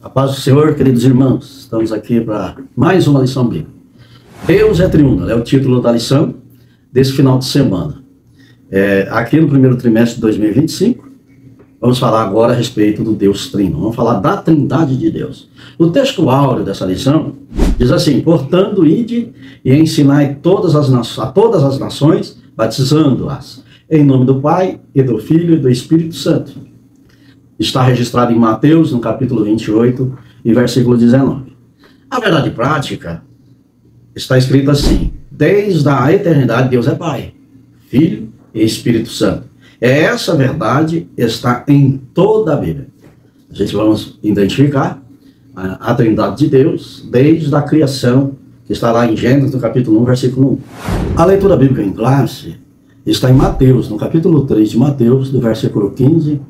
A paz do Senhor, queridos irmãos, estamos aqui para mais uma lição bíblica. Deus é triuno, é o título da lição desse final de semana. Aqui no primeiro trimestre de 2025, vamos falar agora a respeito do Deus Trino. Vamos falar da Trindade de Deus. O texto áureo dessa lição diz assim: portanto, ide e ensinai a todas as nações, batizando-as em nome do Pai, e do Filho e do Espírito Santo. Está registrado em Mateus, no capítulo 28 e versículo 19. A verdade prática está escrita assim: desde a eternidade Deus é Pai, Filho e Espírito Santo. Essa verdade está em toda a Bíblia. A gente vamos identificar a Trindade de Deus desde a criação, que está lá em Gênesis, no capítulo 1, versículo 1. A leitura bíblica em classe está em Mateus, no capítulo 3 de Mateus, do versículo 15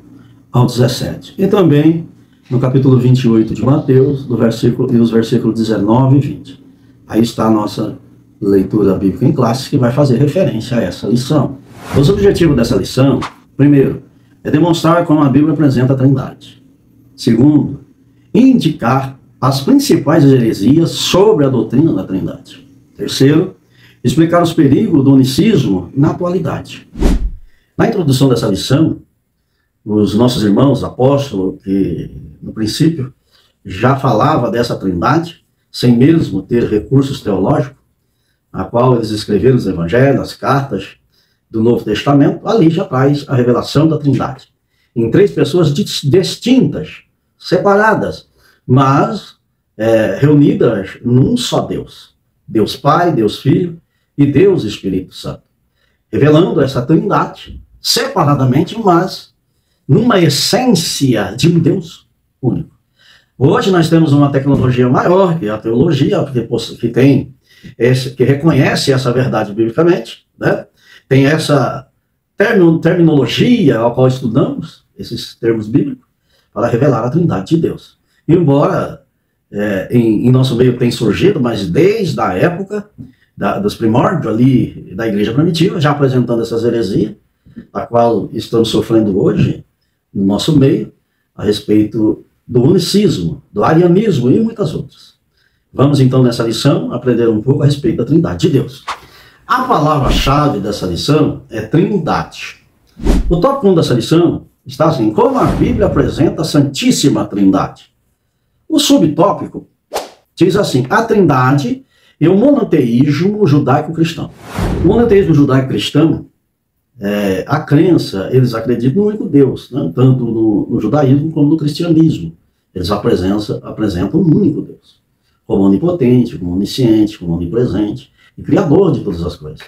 ao 17. E também no capítulo 28 de Mateus, dos versículos 19 e 20. Aí está a nossa leitura bíblica em classe, que vai fazer referência a essa lição. Os objetivos dessa lição, primeiro, é demonstrar como a Bíblia apresenta a Trindade. Segundo, indicar as principais heresias sobre a doutrina da Trindade. Terceiro, explicar os perigos do unicismo na atualidade. Na introdução dessa lição, os nossos irmãos apóstolos, que no princípio já falava dessa Trindade, sem mesmo ter recursos teológicos, a qual eles escreveram os evangelhos, as cartas do Novo Testamento, ali já traz a revelação da Trindade. Em três pessoas distintas, separadas, mas reunidas num só Deus. Deus Pai, Deus Filho e Deus Espírito Santo. Revelando essa Trindade separadamente, mas numa essência de um Deus único. Hoje nós temos uma tecnologia maior, que é a teologia, que reconhece essa verdade biblicamente, né? Tem essa terminologia ao qual estudamos, esses termos bíblicos, para revelar a Trindade de Deus. Embora em nosso meio tenha surgido, mas desde a época dos primórdios ali da igreja primitiva, já apresentando essas heresias, a qual estamos sofrendo hoje no nosso meio, a respeito do unicismo, do arianismo e muitas outras. Vamos então nessa lição aprender um pouco a respeito da Trindade de Deus. A palavra-chave dessa lição é Trindade. O tópico 1 dessa lição está assim: como a Bíblia apresenta a Santíssima Trindade. O subtópico diz assim: a Trindade e o monoteísmo judaico-cristão. O monoteísmo judaico-cristão, a crença, eles acreditam no único Deus, né? Tanto no judaísmo como no cristianismo. Eles apresentam um único Deus, como onipotente, como onisciente, como onipresente e criador de todas as coisas.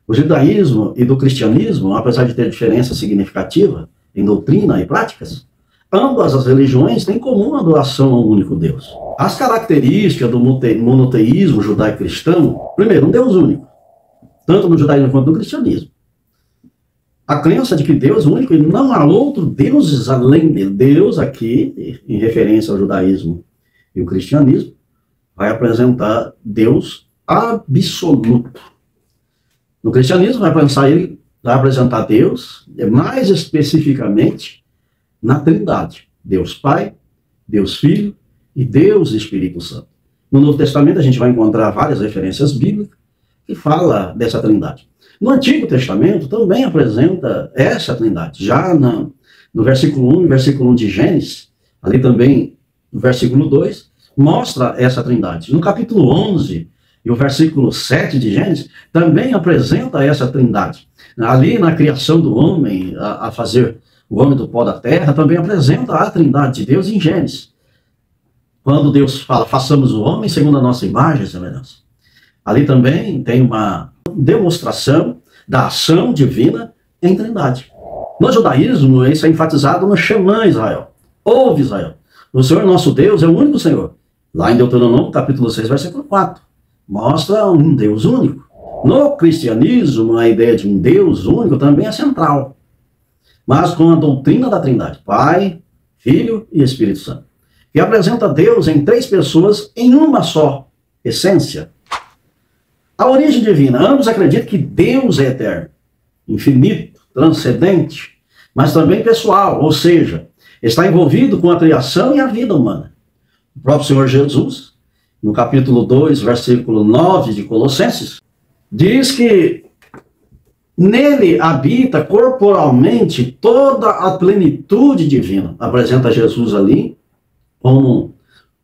O judaísmo e do cristianismo, apesar de ter diferença significativa em doutrina e práticas, ambas as religiões têm em comum a adoração ao único Deus. As características do monoteísmo judaico-cristão: primeiro, um Deus único, tanto no judaísmo quanto no cristianismo. A crença de que Deus é único e não há outro deuses além de Deus, aqui, em referência ao judaísmo e o cristianismo, vai apresentar Deus absoluto. No cristianismo vai apresentar Deus, mais especificamente, na Trindade. Deus Pai, Deus Filho e Deus Espírito Santo. No Novo Testamento a gente vai encontrar várias referências bíblicas que falam dessa Trindade. No Antigo Testamento também apresenta essa Trindade. Já no versículo 1 e versículo 1 de Gênesis, ali também no versículo 2, mostra essa Trindade. No capítulo 11 e o versículo 7 de Gênesis, também apresenta essa Trindade. Ali na criação do homem, a fazer o homem do pó da terra, também apresenta a Trindade de Deus em Gênesis. Quando Deus fala: façamos o homem segundo a nossa imagem e semelhança. Ali também tem uma demonstração da ação divina em Trindade. No judaísmo, isso é enfatizado no Shema Israel. Ouve, Israel, o Senhor nosso Deus é o único Senhor. Lá em Deuteronômio, capítulo 6, versículo 4. Mostra um Deus único. No cristianismo, a ideia de um Deus único também é central, mas com a doutrina da Trindade: Pai, Filho e Espírito Santo, que apresenta Deus em três pessoas em uma só essência. A origem divina: ambos acreditam que Deus é eterno, infinito, transcendente, mas também pessoal, ou seja, está envolvido com a criação e a vida humana. O próprio Senhor Jesus, no capítulo 2, versículo 9 de Colossenses, diz que nele habita corporalmente toda a plenitude divina. Apresenta Jesus ali como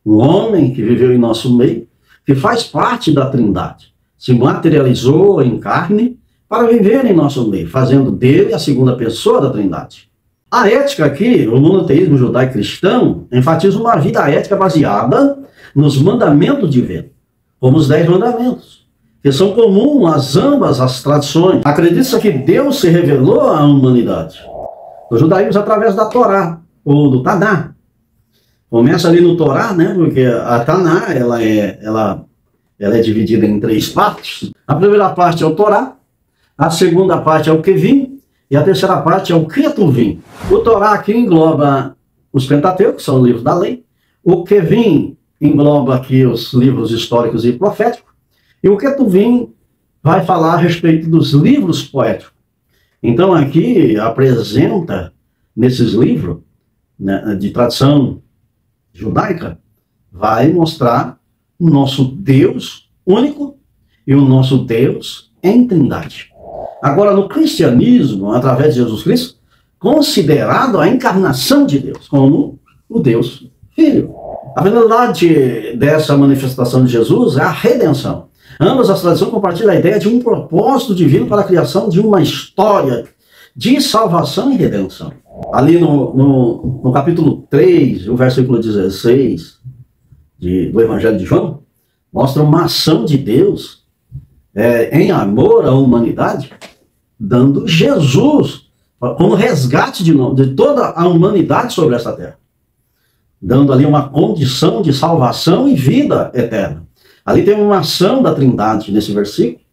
um homem que viveu em nosso meio, que faz parte da Trindade. Se materializou em carne para viver em nosso meio, fazendo dele a segunda pessoa da Trindade. A ética aqui, o monoteísmo judaico-cristão, enfatiza uma vida ética baseada nos mandamentos divinos, como os 10 mandamentos, que são comuns a ambas as tradições. Acredita-se que Deus se revelou à humanidade. Os judaísmos através da Torá, ou do Taná. Começa ali no Torá, né? Porque a Taná, ela é dividida em 3 partes. A primeira parte é o Torá, a segunda parte é o Kevim, e a terceira parte é o Ketuvim. O Torá aqui engloba os Pentateucos, que são os livros da lei. O Kevim engloba aqui os livros históricos e proféticos. E o Ketuvim vai falar a respeito dos livros poéticos. Então aqui apresenta, nesses livros, né, de tradição judaica, vai mostrar o nosso Deus único e o nosso Deus em Trindade. Agora, no cristianismo, através de Jesus Cristo, considerado a encarnação de Deus como o Deus Filho. A finalidade dessa manifestação de Jesus é a redenção. Ambas as tradições compartilham a ideia de um propósito divino para a criação de uma história de salvação e redenção. Ali no capítulo 3, o versículo 16 do Evangelho de João, mostra uma ação de Deus em amor à humanidade, dando Jesus como resgate de toda a humanidade sobre essa terra, dando ali uma condição de salvação e vida eterna. Ali tem uma ação da Trindade nesse versículo,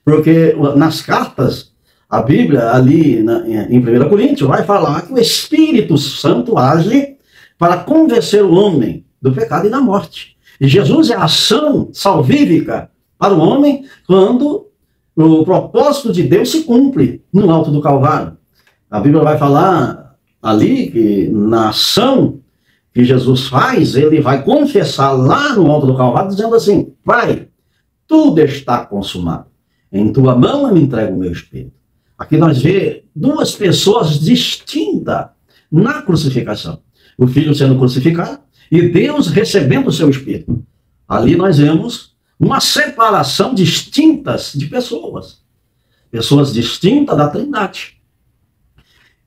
porque nas cartas, a Bíblia ali em 1 Coríntios vai falar que o Espírito Santo age para convencer o homem do pecado e da morte. E Jesus é a ação salvífica para o homem quando o propósito de Deus se cumpre no alto do Calvário. A Bíblia vai falar ali que na ação que Jesus faz, ele vai confessar lá no alto do Calvário, dizendo assim: Pai, tudo está consumado. Em tua mão eu me entrego o meu espírito. Aqui nós vemos 2 pessoas distintas na crucificação. O Filho sendo crucificado e Deus recebendo o seu espírito. Ali nós vemos uma separação distintas de pessoas. Pessoas distintas da Trindade.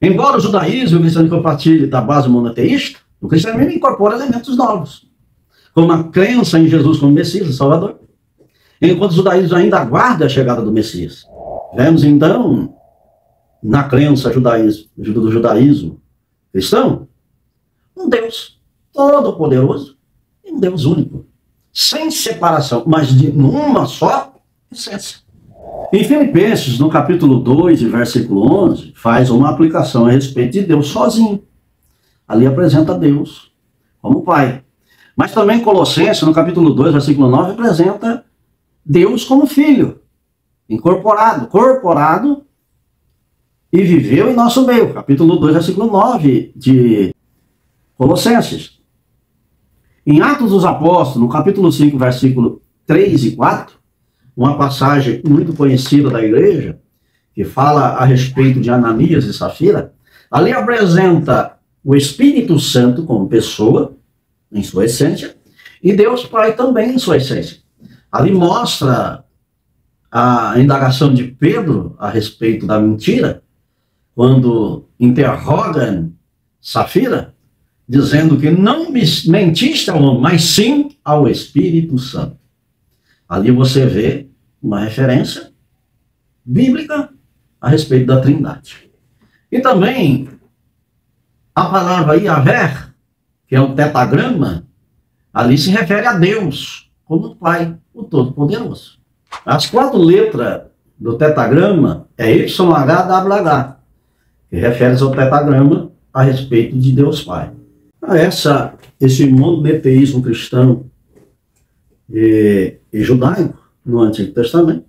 Embora o judaísmo e o cristianismo compartilhem da base monoteísta, o cristianismo incorpora elementos novos, como a crença em Jesus como Messias e Salvador, enquanto o judaísmo ainda aguarda a chegada do Messias. Vemos então, na crença do judaísmo cristão, um Deus todo-poderoso e um Deus único, sem separação, mas de uma só essência. Em Filipenses, no capítulo 2, versículo 11, faz uma aplicação a respeito de Deus sozinho. Ali apresenta Deus como Pai. Mas também Colossenses, no capítulo 2, versículo 9, apresenta Deus como Filho, corporado e viveu em nosso meio. Capítulo 2, versículo 9 de Colossenses. Em Atos dos Apóstolos, no capítulo 5, versículo 3 e 4, uma passagem muito conhecida da igreja, que fala a respeito de Ananias e Safira, ali apresenta o Espírito Santo como pessoa, em sua essência, e Deus Pai também em sua essência. Ali mostra a indagação de Pedro a respeito da mentira, quando interroga Safira, dizendo que não mentiste ao homem, mas sim ao Espírito Santo. Ali você vê uma referência bíblica a respeito da Trindade. E também a palavra Yahvé, que é o tetagrama, ali se refere a Deus como Pai, o Todo-Poderoso. As 4 letras do tetagrama é YHWH, que refere-se ao tetagrama a respeito de Deus Pai. Esse monoteísmo cristão e judaico no Antigo Testamento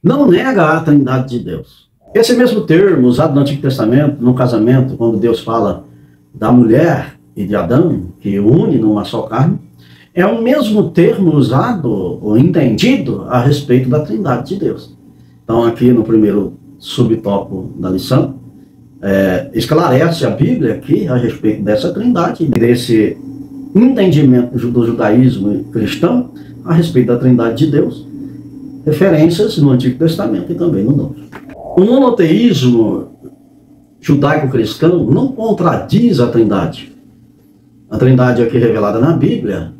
não nega a Trindade de Deus. Esse mesmo termo usado no Antigo Testamento, no casamento, quando Deus fala da mulher e de Adão, que une numa só carne, é o mesmo termo usado ou entendido a respeito da Trindade de Deus. Então, aqui no primeiro subtópico da lição, esclarece a Bíblia aqui a respeito dessa Trindade, desse entendimento do judaísmo cristão a respeito da Trindade de Deus, referências no Antigo Testamento e também no Novo. O monoteísmo judaico-cristão não contradiz a Trindade. A Trindade aqui revelada na Bíblia,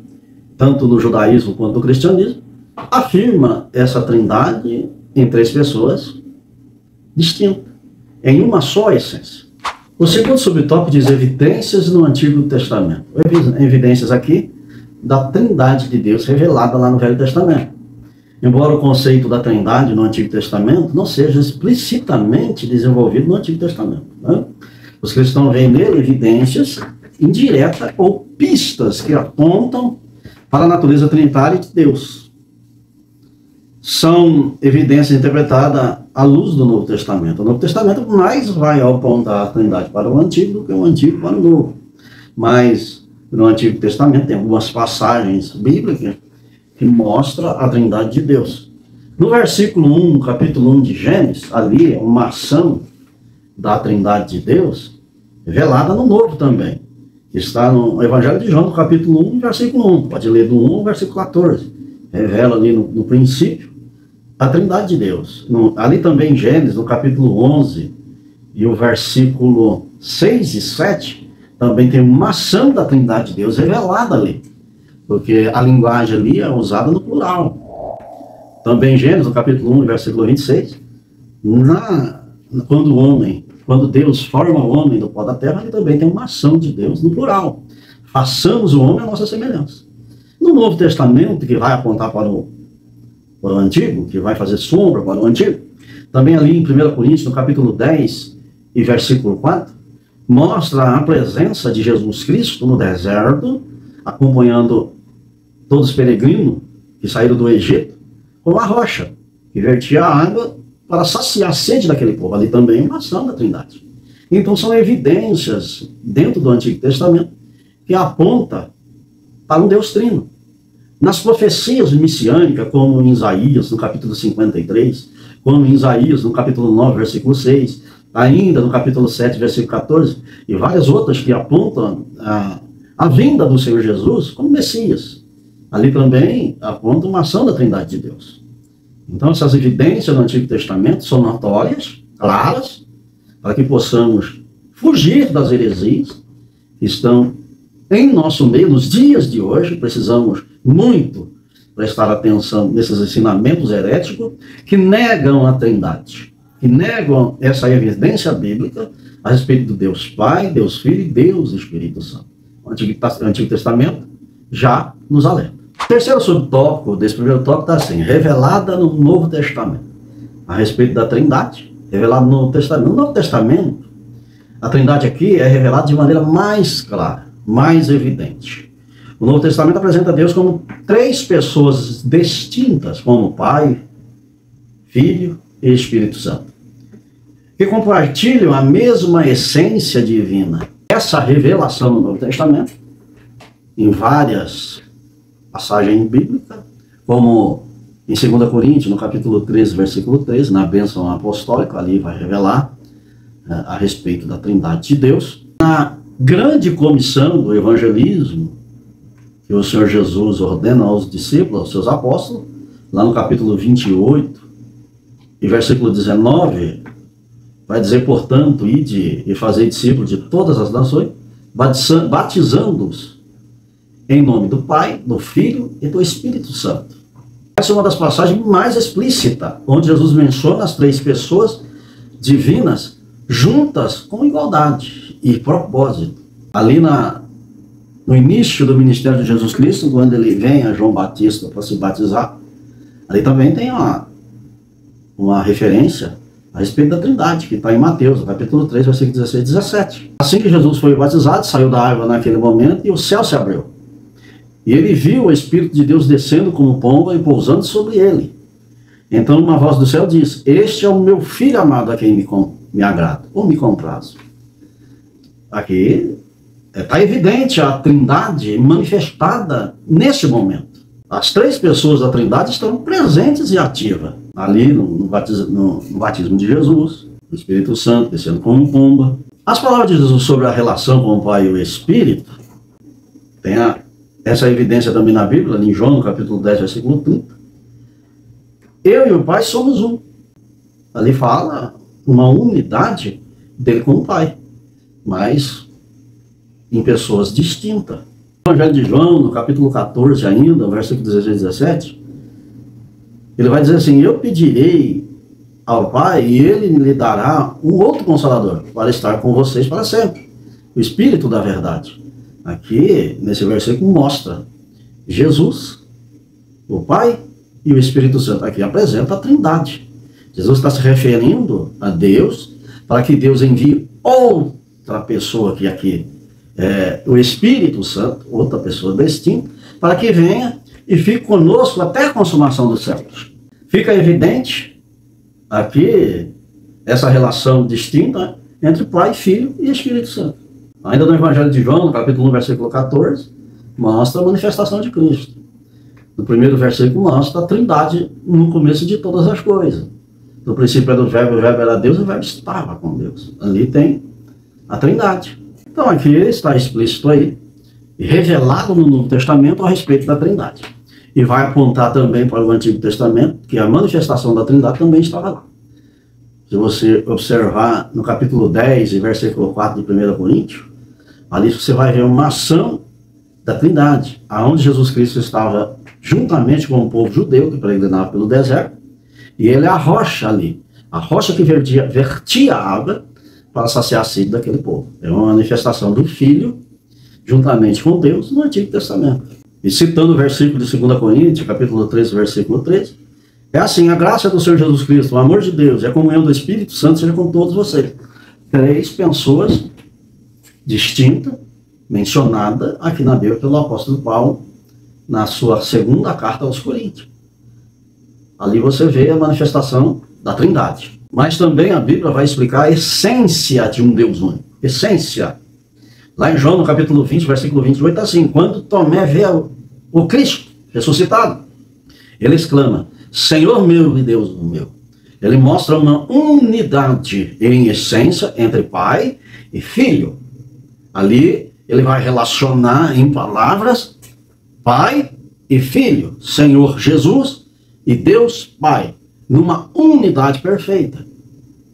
tanto no judaísmo quanto no cristianismo, afirma essa Trindade em três pessoas distintas, em uma só essência. O segundo subtópico diz evidências no Antigo Testamento. Evidências aqui da Trindade de Deus revelada lá no Velho Testamento. Embora o conceito da Trindade no Antigo Testamento não seja explicitamente desenvolvido no Antigo Testamento, né? Os cristãos veem nele evidências indiretas ou pistas que apontam para a natureza trinitária de Deus. São evidências interpretadas à luz do Novo Testamento. O Novo Testamento mais vai apontar a Trindade para o Antigo do que o Antigo para o Novo. Mas no Antigo Testamento tem algumas passagens bíblicas que mostram a Trindade de Deus. No versículo 1, capítulo 1 de Gênesis, ali é uma ação da Trindade de Deus revelada no Novo também. Que está no Evangelho de João, no capítulo 1, versículo 1. Pode ler do 1 ao versículo 14. Revela ali no princípio a Trindade de Deus. Ali também em Gênesis, no capítulo 11, e o versículo 6 e 7, também tem uma ação da Trindade de Deus revelada ali. Porque a linguagem ali é usada no plural. Também em Gênesis, no capítulo 1, versículo 26, quando Deus forma o homem do pó da terra, ele também tem uma ação de Deus no plural. Façamos o homem à nossa semelhança. No Novo Testamento, que vai apontar para o Antigo, que vai fazer sombra para o Antigo, também ali em 1 Coríntios, no capítulo 10 e versículo 4, mostra a presença de Jesus Cristo no deserto, acompanhando todos os peregrinos que saíram do Egito, com a rocha, que vertia a água para saciar a sede daquele povo. Ali também uma ação da Trindade. Então são evidências dentro do Antigo Testamento que aponta para um Deus trino. Nas profecias messiânicas, como em Isaías, no capítulo 53, como em Isaías, no capítulo 9, versículo 6, ainda no capítulo 7, versículo 14, e várias outras que apontam a vinda do Senhor Jesus como Messias. Ali também aponta uma ação da Trindade de Deus. Então essas evidências do Antigo Testamento são notórias, claras, para que possamos fugir das heresias que estão em nosso meio nos dias de hoje. Precisamos muito prestar atenção nesses ensinamentos heréticos que negam a Trindade, que negam essa evidência bíblica a respeito do Deus Pai, Deus Filho e Deus Espírito Santo. O Antigo Testamento já nos alerta. O terceiro subtópico desse primeiro tópico está assim: revelada no Novo Testamento, a respeito da Trindade, revelada no Novo Testamento. No Novo Testamento, a Trindade aqui é revelada de maneira mais clara, mais evidente. O Novo Testamento apresenta Deus como três pessoas distintas, como Pai, Filho e Espírito Santo, que compartilham a mesma essência divina. Essa revelação no Novo Testamento, em várias passagens bíblicas, como em 2 Coríntios, no capítulo 13, versículo 3, na bênção apostólica, ali vai revelar a respeito da Trindade de Deus. Na grande comissão do evangelismo, que o Senhor Jesus ordena aos discípulos, aos seus apóstolos, lá no capítulo 28 e versículo 19, vai dizer: portanto, ide e fazei discípulos de todas as nações, batizando-os em nome do Pai, do Filho e do Espírito Santo. Essa é uma das passagens mais explícitas, onde Jesus menciona as três pessoas divinas juntas com igualdade e propósito. Ali no início do ministério de Jesus Cristo, quando ele vem a João Batista para se batizar, ali também tem uma referência a respeito da Trindade, que está em Mateus, capítulo 3, versículo 16 e 17. Assim que Jesus foi batizado, saiu da água naquele momento e o céu se abriu. E ele viu o Espírito de Deus descendo como pomba e pousando sobre ele. Então uma voz do céu diz: este é o meu Filho amado a quem me agrado, ou me comprazo. Aqui Está evidente a Trindade manifestada nesse momento. As três pessoas da Trindade estão presentes e ativas ali no batismo de Jesus, o Espírito Santo descendo como pomba. As palavras de Jesus sobre a relação com o Pai e o Espírito, tem essa evidência também na Bíblia, ali em João, no capítulo 10, versículo 30. Eu e o Pai somos um. Ali fala uma unidade dele com o Pai, mas em pessoas distintas. No Evangelho de João, no capítulo 14 ainda, versículo 16 e 17, ele vai dizer assim: eu pedirei ao Pai e ele lhe dará um outro Consolador para estar com vocês para sempre, o Espírito da verdade. Aqui, nesse versículo, mostra Jesus, o Pai e o Espírito Santo. Aqui apresenta a Trindade. Jesus está se referindo a Deus, para que Deus envie outra pessoa, que aqui é o Espírito Santo, outra pessoa distinta, para que venha e fique conosco até a consumação dos séculos. Fica evidente aqui essa relação distinta entre Pai, Filho e Espírito Santo. Ainda no Evangelho de João, no capítulo 1, versículo 14, mostra a manifestação de Cristo. No primeiro versículo mostra a Trindade no começo de todas as coisas. No princípio era o Verbo era Deus e o Verbo estava com Deus. Ali tem a Trindade. Então aqui está explícito aí, revelado no Novo Testamento a respeito da Trindade. E vai apontar também para o Antigo Testamento, que a manifestação da Trindade também estava lá. Se você observar no capítulo 10 e versículo 4 de 1 Coríntios, ali você vai ver uma ação da Trindade, aonde Jesus Cristo estava juntamente com o povo judeu que peregrinava pelo deserto, e ele é a rocha ali, a rocha que vertia água para saciar a sede daquele povo. É uma manifestação do Filho, juntamente com Deus, no Antigo Testamento. E citando o versículo de 2 Coríntios, capítulo 13, versículo 13, é assim: a graça do Senhor Jesus Cristo, o amor de Deus e a comunhão do Espírito Santo seja com todos vocês. Três pessoas distintas, mencionadas aqui na Bíblia pelo apóstolo Paulo, na sua segunda carta aos Coríntios. Ali você vê a manifestação da Trindade. Mas também a Bíblia vai explicar a essência de um Deus único. Essência. Lá em João, no capítulo 20, versículo 28, assim: quando Tomé vê o Cristo ressuscitado, ele exclama: Senhor meu e Deus meu. Ele mostra uma unidade em essência entre Pai e Filho. Ali ele vai relacionar em palavras Pai e Filho, Senhor Jesus e Deus Pai, numa unidade perfeita,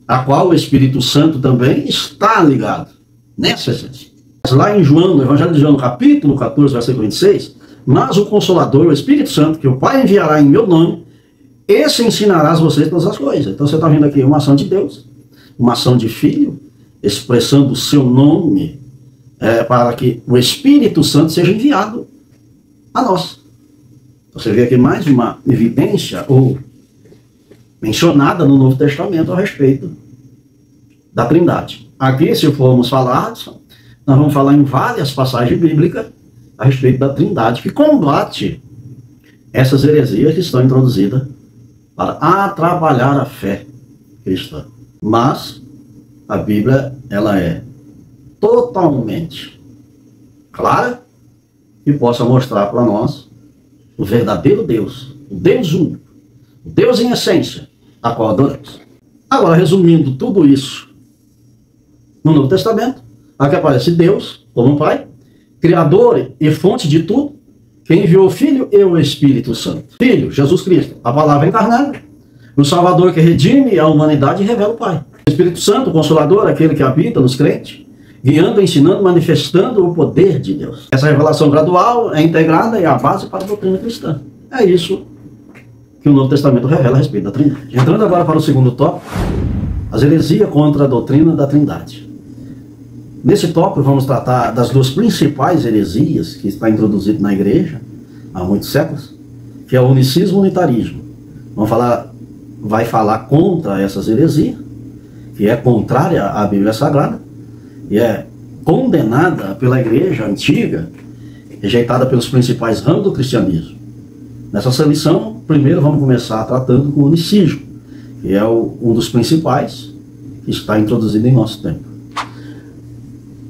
a qual o Espírito Santo também está ligado nessa essência. Lá em João, no Evangelho de João, no capítulo 14, versículo 26, mas o Consolador, o Espírito Santo, que o Pai enviará em meu nome, esse ensinará a vocês todas as coisas. Então você está vendo aqui uma ação de Deus, uma ação de Filho, expressando o seu nome, para que o Espírito Santo seja enviado a nós. Você vê aqui mais uma evidência, ou mencionada no Novo Testamento a respeito da Trindade. Aqui, se formos falar, nós vamos falar em várias passagens bíblicas a respeito da Trindade, que combate essas heresias que estão introduzidas para atrapalhar a fé cristã. Mas a Bíblia, ela é totalmente clara e possa mostrar para nós o verdadeiro Deus, o Deus único, o Deus em essência, a qual adoramos. Agora, resumindo tudo isso no Novo Testamento, aqui aparece Deus como Pai, Criador e fonte de tudo, que enviou o Filho e o Espírito Santo. Filho, Jesus Cristo, a palavra encarnada, o Salvador que redime a humanidade e revela o Pai. O Espírito Santo, o Consolador, aquele que habita nos crentes, guiando, ensinando, manifestando o poder de Deus. Essa revelação gradual é integrada e é a base para a doutrina cristã. É isso que o Novo Testamento revela a respeito da Trindade. Entrando agora para o segundo tópico, as heresias contra a doutrina da Trindade. Nesse tópico vamos tratar das duas principais heresias que está introduzido na igreja há muitos séculos, que é o unicismo e o unitarismo. Vai falar contra essas heresias, que é contrária à Bíblia Sagrada, e é condenada pela igreja antiga, rejeitada pelos principais ramos do cristianismo. Nessa lição, primeiro vamos começar tratando com o unicismo, que é um dos principais que está introduzido em nosso tempo.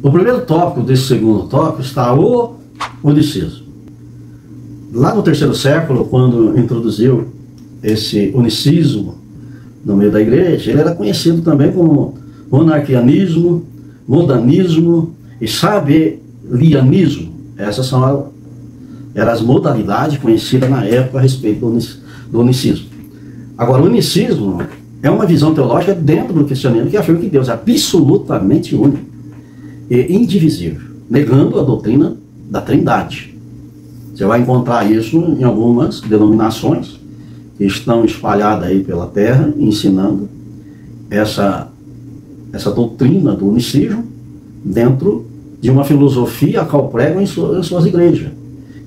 O primeiro tópico desse segundo tópico está o unicismo. Lá no terceiro século, quando introduziu esse unicismo no meio da igreja, ele era conhecido também como monarquianismo, modanismo e sabelianismo. Essas eram as modalidades conhecidas na época a respeito do unicismo. Agora, o unicismo é uma visão teológica dentro do cristianismo que afirma que Deus é absolutamente único e indivisível, negando a doutrina da Trindade. Você vai encontrar isso em algumas denominações que estão espalhadas aí pela terra, ensinando essa doutrina do unicismo dentro de uma filosofia a qual pregam em suas igrejas,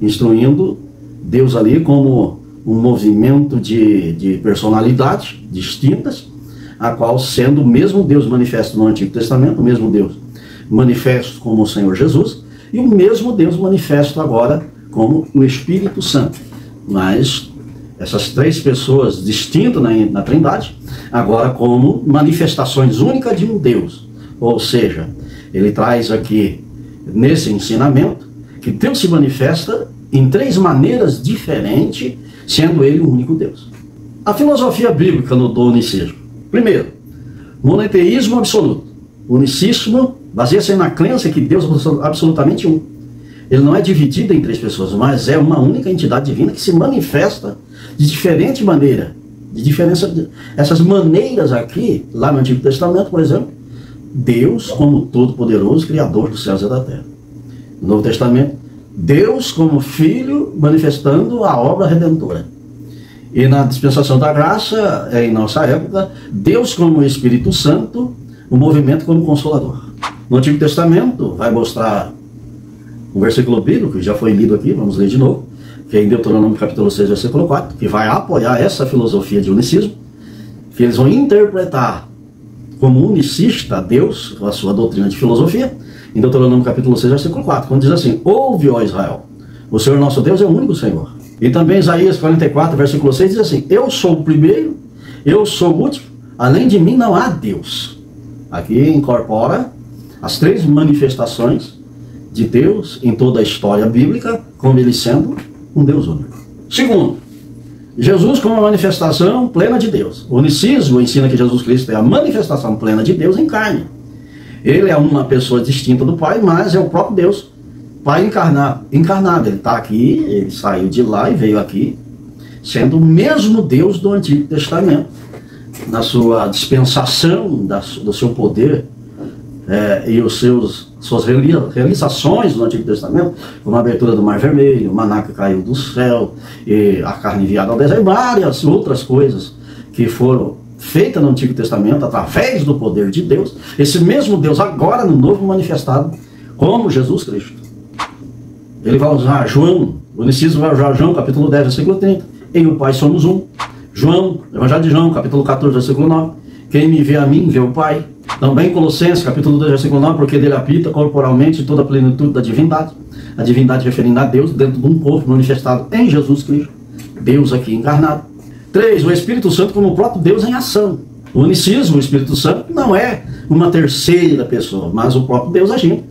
instruindo Deus ali como um movimento de personalidades distintas, a qual sendo o mesmo Deus manifesto no Antigo Testamento, o mesmo Deus manifesto como o Senhor Jesus, e o mesmo Deus manifesto agora como o Espírito Santo. Mas essas três pessoas distintas na Trindade, agora como manifestações únicas de um Deus. Ou seja, ele traz aqui, nesse ensinamento, que Deus se manifesta em três maneiras diferentes, sendo ele o único Deus. A filosofia bíblica do unicismo. Primeiro, monoteísmo absoluto. O unicismo baseia-se na crença que Deus é absolutamente um. Ele não é dividido em três pessoas, mas é uma única entidade divina que se manifesta de diferente maneira. Essas maneiras aqui, lá no Antigo Testamento, por exemplo, Deus como Todo-Poderoso, Criador dos céus e da terra. No Novo Testamento, Deus como Filho manifestando a obra redentora. E na dispensação da graça, em nossa época, Deus como Espírito Santo, o movimento como Consolador. No Antigo Testamento, vai mostrar um versículo bíblico, que já foi lido aqui, vamos ler de novo, que é em Deuteronômio capítulo 6, versículo 4, que vai apoiar essa filosofia de unicismo, que eles vão interpretar como unicista Deus, a sua doutrina de filosofia, em Deuteronômio capítulo 6, versículo 4, quando diz assim: ouve, ó Israel, o Senhor nosso Deus é o único Senhor. E também Isaías 44, versículo 6, diz assim: eu sou o primeiro, eu sou o último, além de mim não há Deus. Aqui incorpora as três manifestações de Deus em toda a história bíblica, como ele sendo um Deus único. Segundo, Jesus como uma manifestação plena de Deus. O unicismo ensina que Jesus Cristo é a manifestação plena de Deus em carne. Ele é uma pessoa distinta do Pai, mas é o próprio Deus, Pai encarnado. Ele está aqui, ele saiu de lá e veio aqui, sendo o mesmo Deus do Antigo Testamento, na sua dispensação do seu poder e suas realizações no Antigo Testamento, como a abertura do Mar Vermelho, o maná que caiu do céu, e a carne enviada ao deserto, e várias outras coisas que foram feitas no Antigo Testamento através do poder de Deus. Esse mesmo Deus agora no Novo manifestado como Jesus Cristo. Ele vai usar João, o unicismo vai usar João capítulo 10, versículo 30, em o Pai somos um. João, Evangelho de João, capítulo 14, versículo 9, quem me vê a mim, vê o Pai. Também Colossenses, capítulo 2, versículo 9, porque dele habita corporalmente toda a plenitude da divindade. A divindade referindo a Deus dentro de um corpo manifestado em Jesus Cristo. Deus aqui encarnado. 3. O Espírito Santo como o próprio Deus em ação. O unicismo, o Espírito Santo, não é uma terceira pessoa, mas o próprio Deus agindo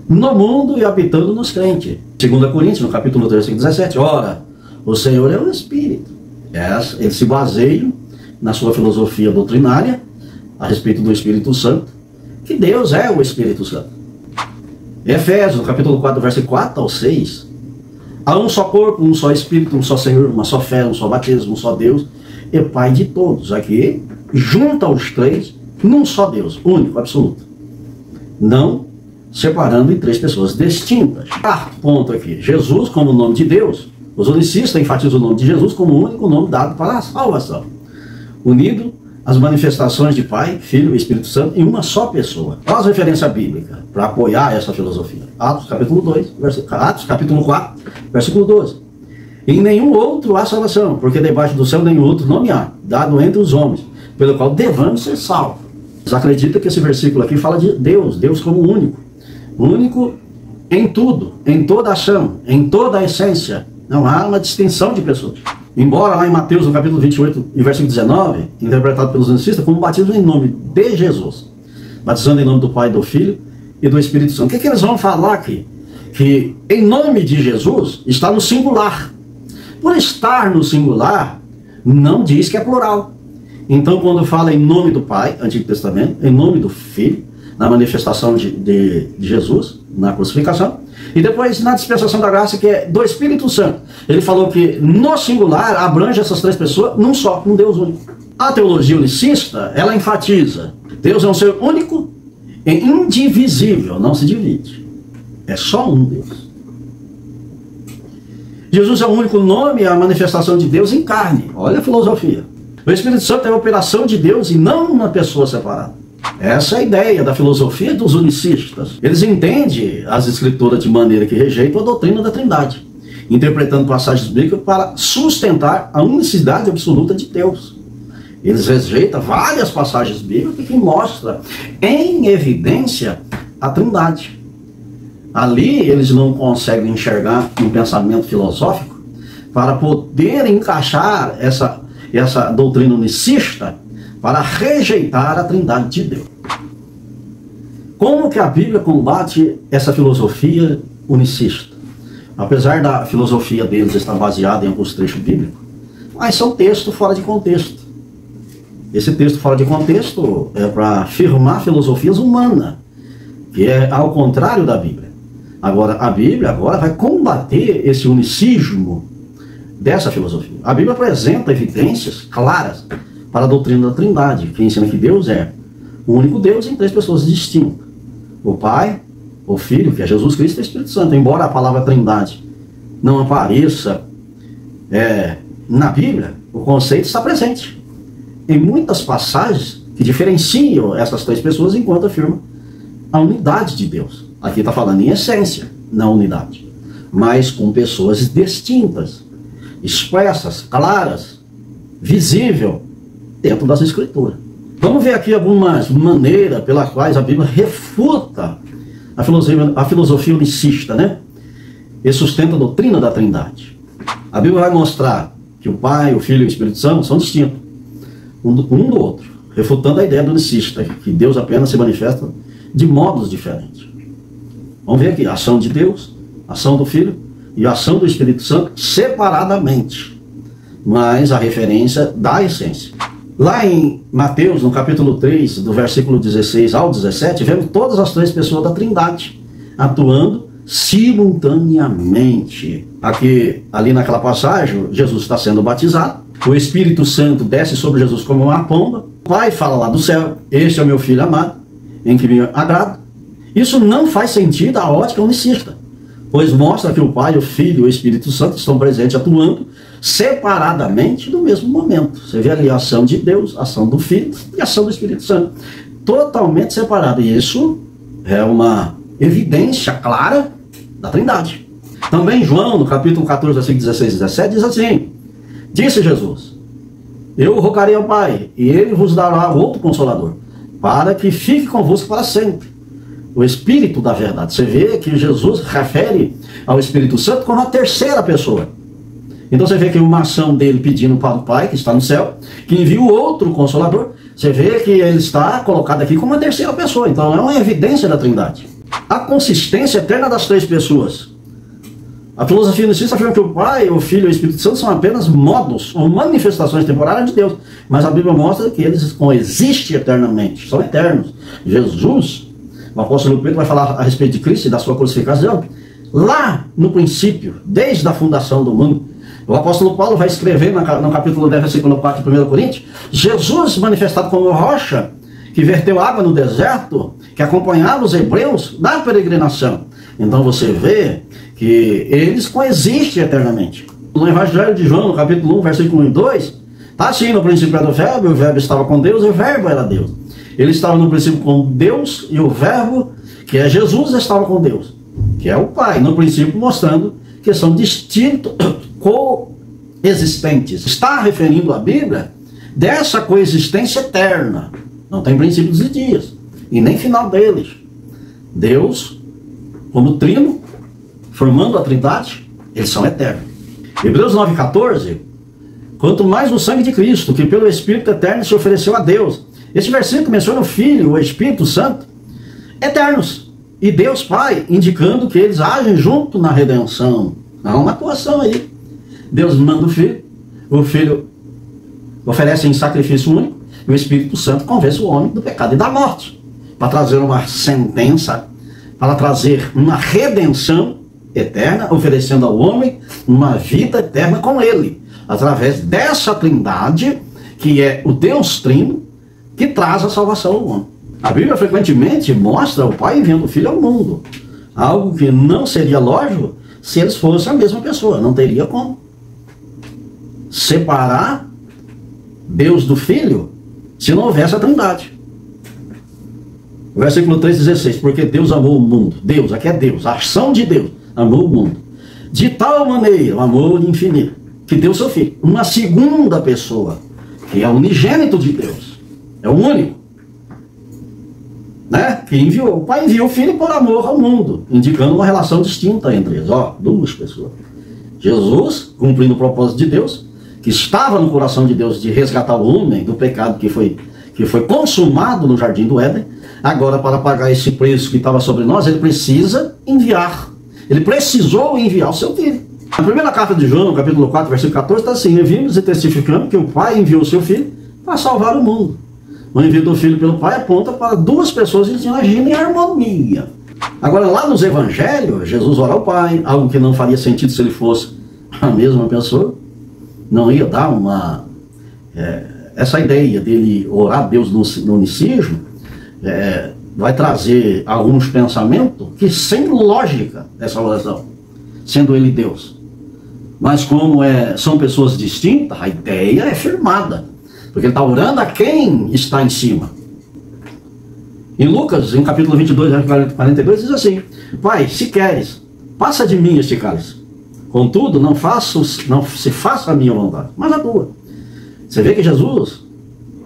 no mundo e habitando nos crentes. 2 Coríntios, no capítulo 3, versículo 17, ora, o Senhor é o Espírito. Ele se baseia na sua filosofia doutrinária a respeito do Espírito Santo, que Deus é o Espírito Santo. Efésios, no capítulo 4, versículo 4 ao 6, há um só corpo, um só Espírito, um só Senhor, uma só fé, um só batismo, um só Deus, e Pai de todos. Aqui, junta os três num só Deus, único, absoluto. Não separando em três pessoas distintas. Quarto ponto aqui, Jesus como nome de Deus. Os unicistas enfatizam o nome de Jesus como o único nome dado para a salvação, unido às manifestações de Pai, Filho e Espírito Santo em uma só pessoa. Qual a referência bíblica para apoiar essa filosofia? Atos capítulo 2, Atos capítulo 4, versículo 12. Em nenhum outro há salvação, porque debaixo do céu nenhum outro nome há, dado entre os homens, pelo qual devamos ser salvos. Vocês acreditam que esse versículo aqui fala de Deus, Deus como único. Único em tudo, em toda ação, em toda a essência. Não há uma distinção de pessoas. Embora lá em Mateus, no capítulo 28 e versículo 19, interpretado pelos unicistas como batismo em nome de Jesus. Batizando em nome do Pai e do Filho e do Espírito Santo. O que eles vão falar aqui? Que em nome de Jesus está no singular. Por estar no singular, não diz que é plural. Então, quando fala em nome do Pai, Antigo Testamento, em nome do Filho, na manifestação de Jesus, na crucificação, e depois na dispensação da graça, que é do Espírito Santo. Ele falou que no singular abrange essas três pessoas num só, um Deus único. A teologia unicista, ela enfatiza: Deus é um ser único e indivisível, não se divide. É só um Deus. Jesus é o único nome, a manifestação de Deus em carne. Olha a filosofia. O Espírito Santo é a operação de Deus e não uma pessoa separada. Essa é a ideia da filosofia dos unicistas. Eles entendem as escrituras de maneira que rejeitam a doutrina da Trindade, interpretando passagens bíblicas para sustentar a unicidade absoluta de Deus. Eles rejeitam várias passagens bíblicas que mostram em evidência a Trindade. Ali eles não conseguem enxergar um pensamento filosófico para poder encaixar essa doutrina unicista para rejeitar a Trindade de Deus. Como que a Bíblia combate essa filosofia unicista? Apesar da filosofia deles estar baseada em alguns trechos bíblicos, mas são textos fora de contexto. Esse texto fora de contexto é para afirmar filosofias humanas, que é ao contrário da Bíblia. Agora, a Bíblia agora vai combater esse unicismo dessa filosofia. A Bíblia apresenta evidências claras para a doutrina da Trindade, que ensina que Deus é o único Deus em três pessoas distintas: o Pai, o Filho, que é Jesus Cristo, e o Espírito Santo. Embora a palavra Trindade não apareça na Bíblia, o conceito está presente em muitas passagens que diferenciam essas três pessoas, enquanto afirma a unidade de Deus. Aqui está falando em essência, não unidade, mas com pessoas distintas, expressas, claras, visível dentro das Escrituras. Vamos ver aqui algumas maneiras pelas quais a Bíblia refuta a filosofia unicista, né? E sustenta a doutrina da Trindade. A Bíblia vai mostrar que o Pai, o Filho e o Espírito Santo são distintos um do outro, refutando a ideia do unicista, que Deus apenas se manifesta de modos diferentes. Vamos ver aqui a ação de Deus, a ação do Filho e a ação do Espírito Santo separadamente, mas a referência da essência. Lá em Mateus, no capítulo 3, do versículo 16 ao 17, vemos todas as três pessoas da Trindade atuando simultaneamente. Ali naquela passagem, Jesus está sendo batizado, o Espírito Santo desce sobre Jesus como uma pomba, o Pai fala lá do céu: este é o meu Filho amado, em que me agrado. Isso não faz sentido à ótica unicista, pois mostra que o Pai, o Filho e o Espírito Santo estão presentes atuando separadamente no mesmo momento. Você vê ali a ação de Deus, a ação do Filho e a ação do Espírito Santo, totalmente separado. E isso é uma evidência clara da Trindade. Também João, no capítulo 14, versículo 16 e 17, diz assim: disse Jesus: eu rogarei ao Pai, e ele vos dará outro Consolador, para que fique convosco para sempre, o Espírito da verdade. Você vê que Jesus refere ao Espírito Santo como a terceira pessoa. Então você vê que uma ação dele pedindo para o Pai, que está no céu, que envia o outro Consolador. Você vê que ele está colocado aqui como uma terceira pessoa. Então é uma evidência da Trindade. A consistência eterna das três pessoas. A filosofia unicista afirma que o Pai, o Filho e o Espírito Santo são apenas modos ou manifestações temporárias de Deus. Mas a Bíblia mostra que eles coexistem eternamente, são eternos. Jesus, o apóstolo Pedro vai falar a respeito de Cristo e da sua crucificação, lá no princípio, desde a fundação do mundo. O apóstolo Paulo vai escrever no capítulo 10, versículo 4 de 1 Coríntios, Jesus manifestado como rocha, que verteu água no deserto, que acompanhava os hebreus na peregrinação. Então você vê que eles coexistem eternamente. No Evangelho de João, no capítulo 1, versículo 1 e 2, está assim: no princípio era o Verbo estava com Deus, e o Verbo era Deus. Ele estava no princípio com Deus, e o Verbo, que é Jesus, estava com Deus, que é o Pai, no princípio, mostrando que são distintos, coexistentes. Está referindo a Bíblia dessa coexistência eterna. Não tem princípios e dias, e nem final deles. Deus, como trino, formando a Trindade, eles são eternos. Hebreus 9,14, quanto mais no sangue de Cristo, que pelo Espírito eterno se ofereceu a Deus. Esse versículo menciona o Filho, o Espírito Santo, eternos. E Deus Pai indicando que eles agem junto na redenção. Há uma atuação aí. Deus manda o Filho oferece em sacrifício único, e o Espírito Santo convence o homem do pecado e da morte, para trazer uma sentença, para trazer uma redenção eterna, oferecendo ao homem uma vida eterna com ele, através dessa trindade, que é o Deus Trino, que traz a salvação ao homem. A Bíblia frequentemente mostra o Pai enviando o Filho ao mundo, algo que não seria lógico se eles fossem a mesma pessoa, não teria como separar Deus do Filho se não houvesse a trindade. O versículo 3,16, porque Deus amou o mundo, Deus, aqui é Deus, a ação de Deus, amou o mundo, de tal maneira, o amor infinito, que deu seu Filho, uma segunda pessoa, que é o unigênito de Deus, é o único, né? Que enviou, o Pai enviou o Filho por amor ao mundo, indicando uma relação distinta entre eles, duas pessoas. Jesus, cumprindo o propósito de Deus, que estava no coração de Deus de resgatar o homem do pecado que foi consumado no Jardim do Éden, agora para pagar esse preço que estava sobre nós, ele precisou enviar o seu Filho. Na primeira carta de João, capítulo 4, versículo 14, está assim: vimos e testificamos que o Pai enviou o seu Filho para salvar o mundo. O envio do Filho pelo Pai aponta para duas pessoas que agem em harmonia. Agora, lá nos Evangelhos, Jesus ora ao Pai, algo que não faria sentido se ele fosse a mesma pessoa. Não ia dar essa ideia dele orar a Deus no unicismo, vai trazer alguns pensamentos que sem lógica essa oração, sendo ele Deus. Mas como são pessoas distintas, a ideia é firmada, porque ele está orando a quem está em cima. Em Lucas, em capítulo 22, 42, diz assim: Pai, se queres, passa de mim este cálice. Contudo, não se faça a minha vontade, mas a tua. Você vê que Jesus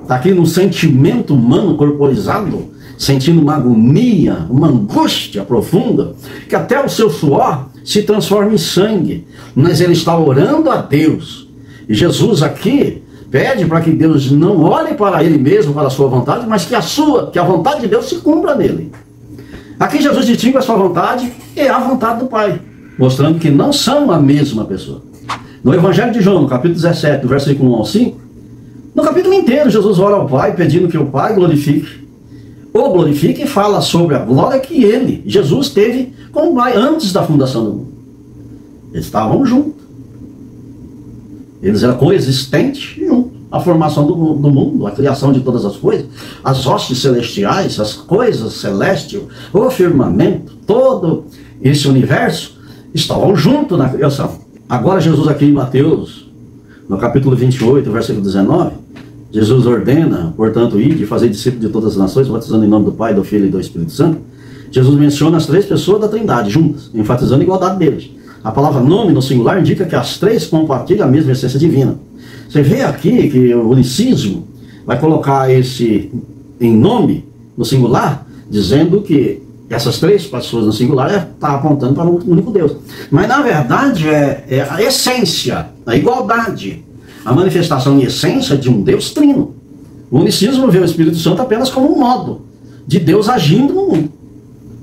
está aqui num sentimento humano corporizado, sentindo uma agonia, uma angústia profunda, que até o seu suor se transforma em sangue. Mas ele está orando a Deus. E Jesus aqui pede para que Deus não olhe para ele mesmo, para a sua vontade, mas que a vontade de Deus se cumpra nele. Aqui Jesus distingue a sua vontade e a vontade do Pai, mostrando que não são a mesma pessoa. No Evangelho de João, no capítulo 17, do versículo 1 ao 5, no capítulo inteiro Jesus ora ao Pai, pedindo que o Pai glorifique e fala sobre a glória que ele, Jesus, teve com o Pai antes da fundação do mundo. Eles estavam juntos. Eles eram coexistentes juntos. A formação do mundo, a criação de todas as coisas, as hostes celestiais, as coisas celestes, o firmamento, todo esse universo, estavam juntos na criação. Agora Jesus aqui em Mateus, no capítulo 28, versículo 19, Jesus ordena, portanto, ide e fazer discípulos de todas as nações, batizando em nome do Pai, do Filho e do Espírito Santo. Jesus menciona as três pessoas da Trindade juntas, enfatizando a igualdade deles. A palavra nome no singular indica que as três compartilham a mesma essência divina. Você vê aqui que o unicismo vai colocar esse em nome no singular, dizendo que essas três pessoas no singular está apontando para um único Deus. Mas na verdade é a essência, a igualdade, a manifestação em essência de um Deus trino. O unicismo vê o Espírito Santo apenas como um modo de Deus agindo no mundo.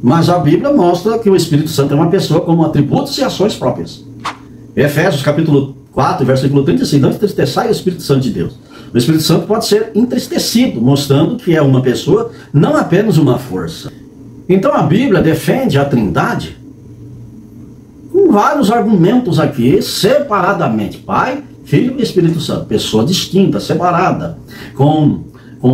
Mas a Bíblia mostra que o Espírito Santo é uma pessoa com atributos e ações próprias. Efésios capítulo 4, versículo 36, não entristeçai o Espírito Santo de Deus. O Espírito Santo pode ser entristecido, mostrando que é uma pessoa, não apenas uma força. Então a Bíblia defende a Trindade com vários argumentos aqui, separadamente. Pai, Filho e Espírito Santo. Pessoa distinta, separada, com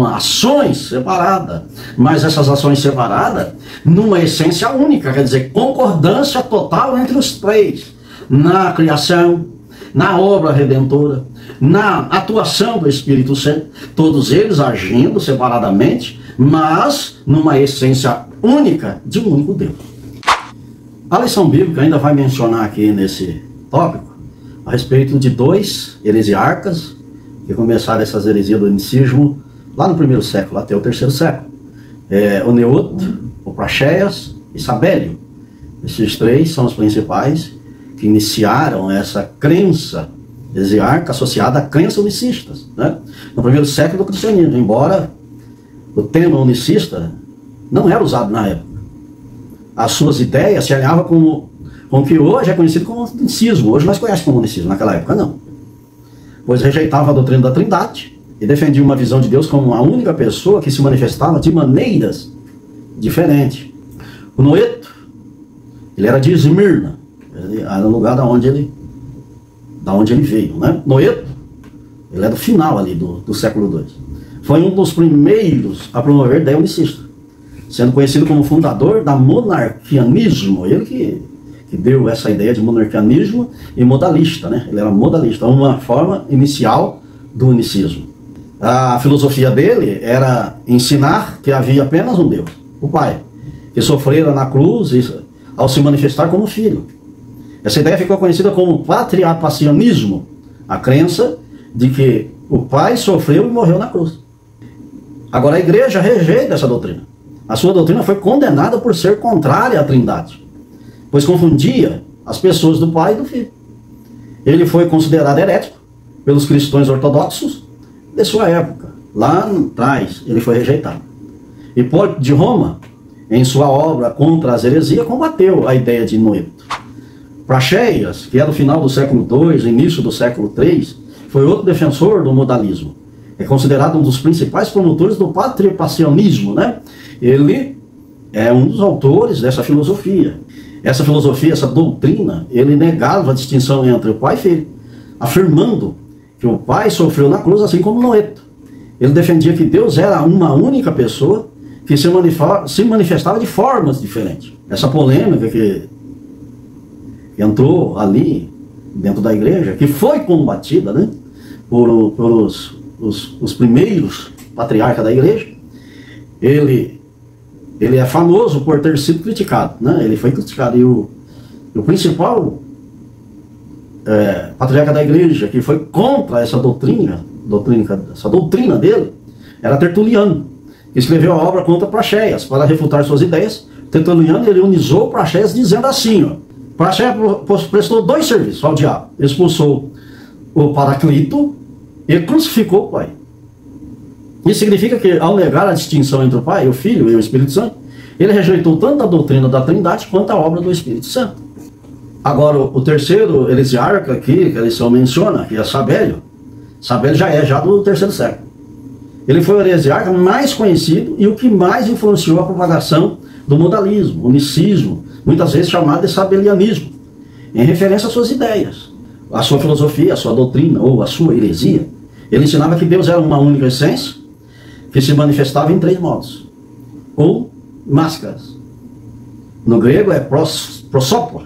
ações separadas. Mas essas ações separadas, numa essência única, quer dizer, concordância total entre os três. Na criação, na obra redentora, na atuação do Espírito Santo, todos eles agindo separadamente, mas numa essência única de um único Deus. A lição bíblica ainda vai mencionar aqui nesse tópico a respeito de dois heresiarcas que começaram essas heresias do unicismo lá no primeiro século até o terceiro século. O Neoto, o Praxeas e Sabélio. Esses três são os principais que iniciaram essa crença heresiarca associada a crenças unicistas, né? No primeiro século do cristianismo, embora o termo unicista não era usado na época. as suas ideias se alinhava com o que hoje é conhecido como unicismo. Hoje nós conhecemos como unicismo, naquela época não. Pois rejeitava a doutrina da Trindade e defendia uma visão de Deus como a única pessoa que se manifestava de maneiras diferentes. O Noeto, ele era de Esmirna, era o lugar da onde ele veio, né? Noeto, ele é do final ali do século II. Foi um dos primeiros a promover a ideia unicista, sendo conhecido como fundador da monarquianismo. Ele que deu essa ideia de monarquianismo e modalista, né? Ele era modalista, uma forma inicial do unicismo. A filosofia dele era ensinar que havia apenas um Deus, o Pai, que sofrera na cruz ao se manifestar como filho. Essa ideia ficou conhecida como patriarcacionismo, a crença de que o Pai sofreu e morreu na cruz. Agora a igreja rejeita essa doutrina. A sua doutrina foi condenada por ser contrária à Trindade, pois confundia as pessoas do Pai e do Filho. Ele foi considerado herético pelos cristãos ortodoxos de sua época. Lá atrás ele foi rejeitado. Hipólito de Roma, em sua obra Contra as Heresias, combateu a ideia de Noeto. Praxeas, que é do final do século II, início do século III, foi outro defensor do modalismo. É considerado um dos principais promotores do patriarcacionismo, né? Ele é um dos autores dessa filosofia. Essa filosofia, essa doutrina, ele negava a distinção entre o Pai e Filho, afirmando que o Pai sofreu na cruz assim como Noeto. Ele defendia que Deus era uma única pessoa que se manifestava de formas diferentes. Essa polêmica que entrou ali dentro da igreja, que foi combatida, né, por os primeiros patriarcas da igreja, ele é famoso por ter sido criticado, né? Ele foi criticado, e o principal patriarca da igreja que foi contra essa doutrina dele era Tertuliano, que escreveu a obra Contra Praxeas para refutar suas ideias. Tertuliano, ele unizou Praxeas dizendo assim, ó: Praxeas prestou 2 serviços ao diabo: expulsou o Paraclito e crucificou o Pai. Isso significa que, ao negar a distinção entre o Pai, o Filho e o Espírito Santo, ele rejeitou tanto a doutrina da Trindade quanto a obra do Espírito Santo. Agora, o terceiro heresiarca aqui, que ele só menciona, que é Sabélio. Sabélio já é do terceiro século. Ele foi o heresiarca mais conhecido e o que mais influenciou a propagação do modalismo, unicismo, muitas vezes chamado de sabelianismo, em referência às suas ideias, à sua filosofia, à sua doutrina ou à sua heresia. Ele ensinava que Deus era uma única essência, que se manifestava em 3 modos, ou máscaras. No grego é prosopla.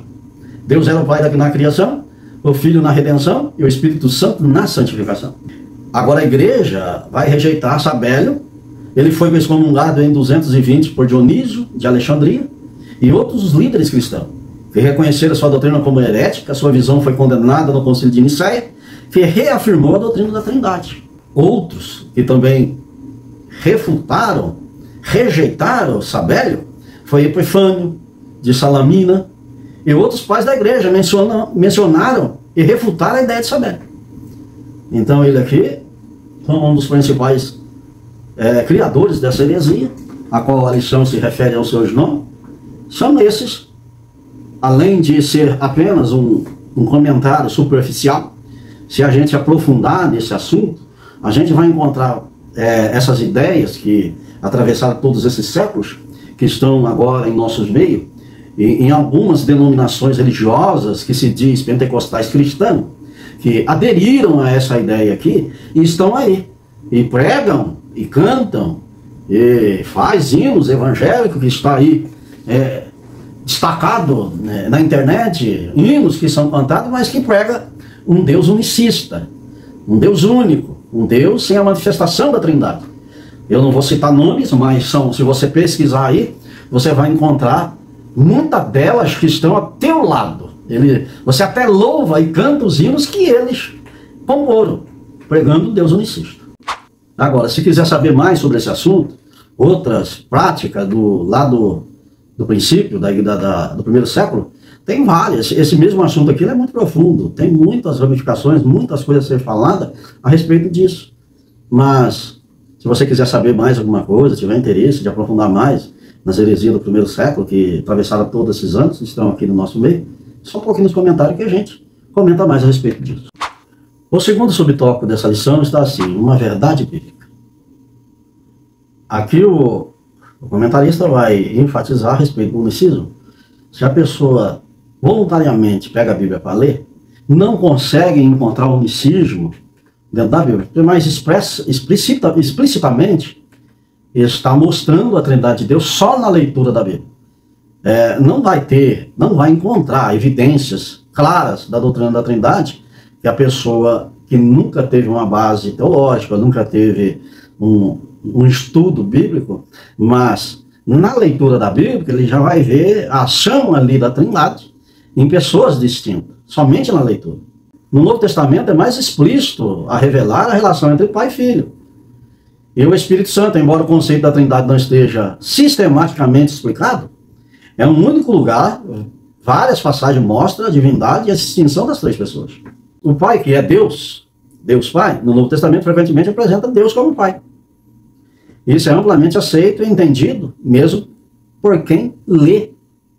Deus era o Pai na criação, o Filho na redenção e o Espírito Santo na santificação. Agora a igreja vai rejeitar Sabélio. Ele foi excomungado em 220 por Dionísio de Alexandria e outros líderes cristãos, que reconheceram sua doutrina como herética. Sua visão foi condenada no Concílio de Nicéia, que reafirmou a doutrina da Trindade. Outros que também rejeitaram Sabélio foi Epifânio de Salamina e outros pais da igreja mencionaram e refutaram a ideia de Sabélio. Então ele aqui foi um dos principais criadores dessa heresia, a qual a lição se refere aos seus nomes. São esses, além de ser apenas um comentário superficial. Se a gente aprofundar nesse assunto, a gente vai encontrar essas ideias que atravessaram todos esses séculos, que estão agora em nossos meios, em algumas denominações religiosas que se diz pentecostais cristãos, que aderiram a essa ideia aqui e estão aí, e pregam, e cantam, e faz hinos evangélicos, que está aí destacado, né, na internet, hinos que são cantados, mas que prega um Deus unicista, um Deus único, um Deus sem a manifestação da Trindade. Eu não vou citar nomes, mas se você pesquisar aí, você vai encontrar muitas delas que estão a teu lado. Você até louva e canta os hinos que eles comporam, pregando Deus unicista. Agora, se quiser saber mais sobre esse assunto, outras práticas do lado do princípio, do primeiro século, tem várias. Esse mesmo assunto aqui é muito profundo, tem muitas ramificações, muitas coisas a ser faladas a respeito disso. Mas, se você quiser saber mais alguma coisa, tiver interesse de aprofundar mais nas heresias do primeiro século, que atravessaram todos esses anos, estão aqui no nosso meio. Só um pouquinho nos comentários que a gente comenta mais a respeito disso. O segundo subtópico dessa lição está assim: uma verdade bíblica. Aqui o comentarista vai enfatizar a respeito do unicismo. Se a pessoa voluntariamente pega a Bíblia para ler, não consegue encontrar o unicismo dentro da Bíblia, mas explicitamente está mostrando a Trindade de Deus só na leitura da Bíblia. Não vai encontrar evidências claras da doutrina da Trindade que a pessoa que nunca teve uma base teológica, nunca teve um estudo bíblico, mas na leitura da Bíblia ele já vai ver a ação ali da Trindade em pessoas distintas, somente na leitura. No Novo Testamento é mais explícito a revelar a relação entre pai e filho. E o Espírito Santo, embora o conceito da Trindade não esteja sistematicamente explicado, é um único lugar, várias passagens mostram a divindade e a distinção das três pessoas. O Pai, que é Deus, Deus Pai, no Novo Testamento frequentemente apresenta Deus como Pai. Isso é amplamente aceito e entendido, mesmo por quem lê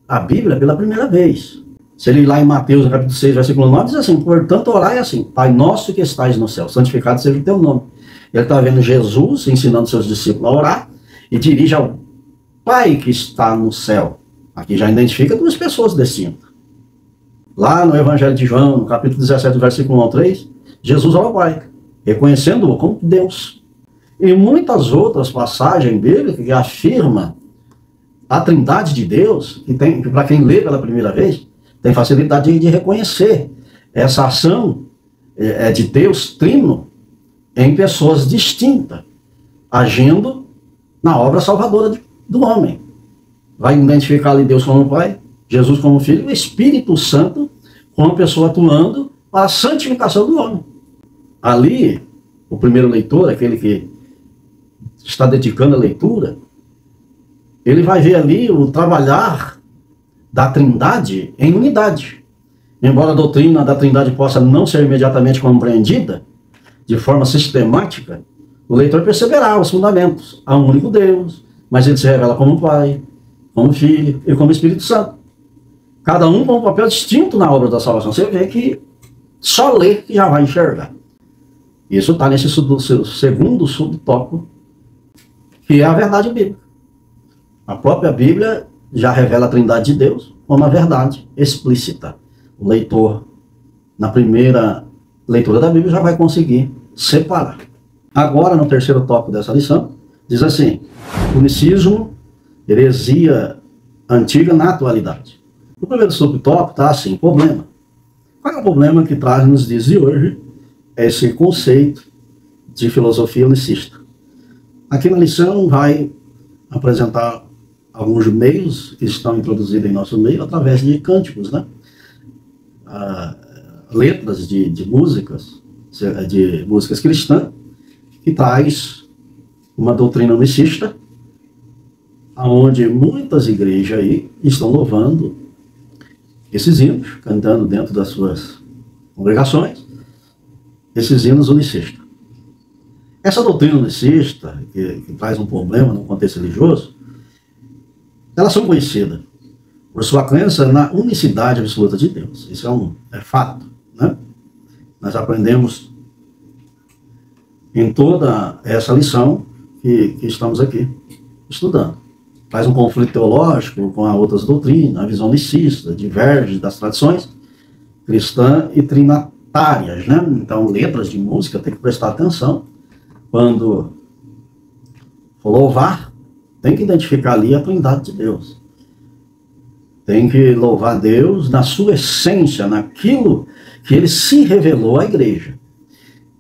a Bíblia pela primeira vez. Se ele ir lá em Mateus, capítulo 6, versículo 9, diz assim: portanto, orai assim: Pai nosso que estais no céu, santificado seja o teu nome. Ele está vendo Jesus ensinando seus discípulos a orar e dirige ao Pai que está no céu. Aqui já identifica duas pessoas distintas. Lá no Evangelho de João, no capítulo 17, versículo 1 ao 3, Jesus ora ao Pai, reconhecendo-o como Deus. E muitas outras passagens bíblicas que afirmam a Trindade de Deus, que para quem lê pela primeira vez, tem facilidade de reconhecer essa ação de Deus trino em pessoas distintas, agindo na obra salvadora do homem. Vai identificar ali Deus como Pai, Jesus como Filho, o Espírito Santo como pessoa atuando para a santificação do homem. Ali, o primeiro leitor, aquele que está dedicando a leitura, ele vai ver ali o trabalhar da Trindade em unidade. Embora a doutrina da Trindade possa não ser imediatamente compreendida de forma sistemática, o leitor perceberá os fundamentos. Há um único Deus, mas ele se revela como Pai, como Filho e como Espírito Santo. Cada um com um papel distinto na obra da salvação. Você vê que só ler que já vai enxergar. Isso está nesse segundo subtópico, que é a verdade bíblica. A própria Bíblia já revela a Trindade de Deus como a verdade explícita. O leitor, na primeira leitura da Bíblia, já vai conseguir separar. Agora, no terceiro tópico dessa lição, diz assim: unicismo, heresia antiga na atualidade. O primeiro subtópico está assim: problema. Qual é o problema que traz nos dias de hoje esse conceito de filosofia unicista? Aqui na lição vai apresentar alguns meios que estão introduzidos em nosso meio através de cânticos, né? Letras de músicas cristãs, que traz uma doutrina unicista, onde muitas igrejas aí estão louvando esses hinos, cantando dentro das suas congregações, esses hinos unicistas. Essa doutrina unicista, que traz um problema no contexto religioso, elas são conhecidas por sua crença na unicidade absoluta de Deus. Isso é fato, né? Nós aprendemos em toda essa lição que estamos aqui estudando. Faz um conflito teológico com as outras doutrinas, a visão unicista, diverge das tradições cristã e trinitárias, né? Então, letras de música tem que prestar atenção. Quando for louvar, tem que identificar ali a Trindade de Deus. Tem que louvar Deus na sua essência, naquilo que ele se revelou à igreja.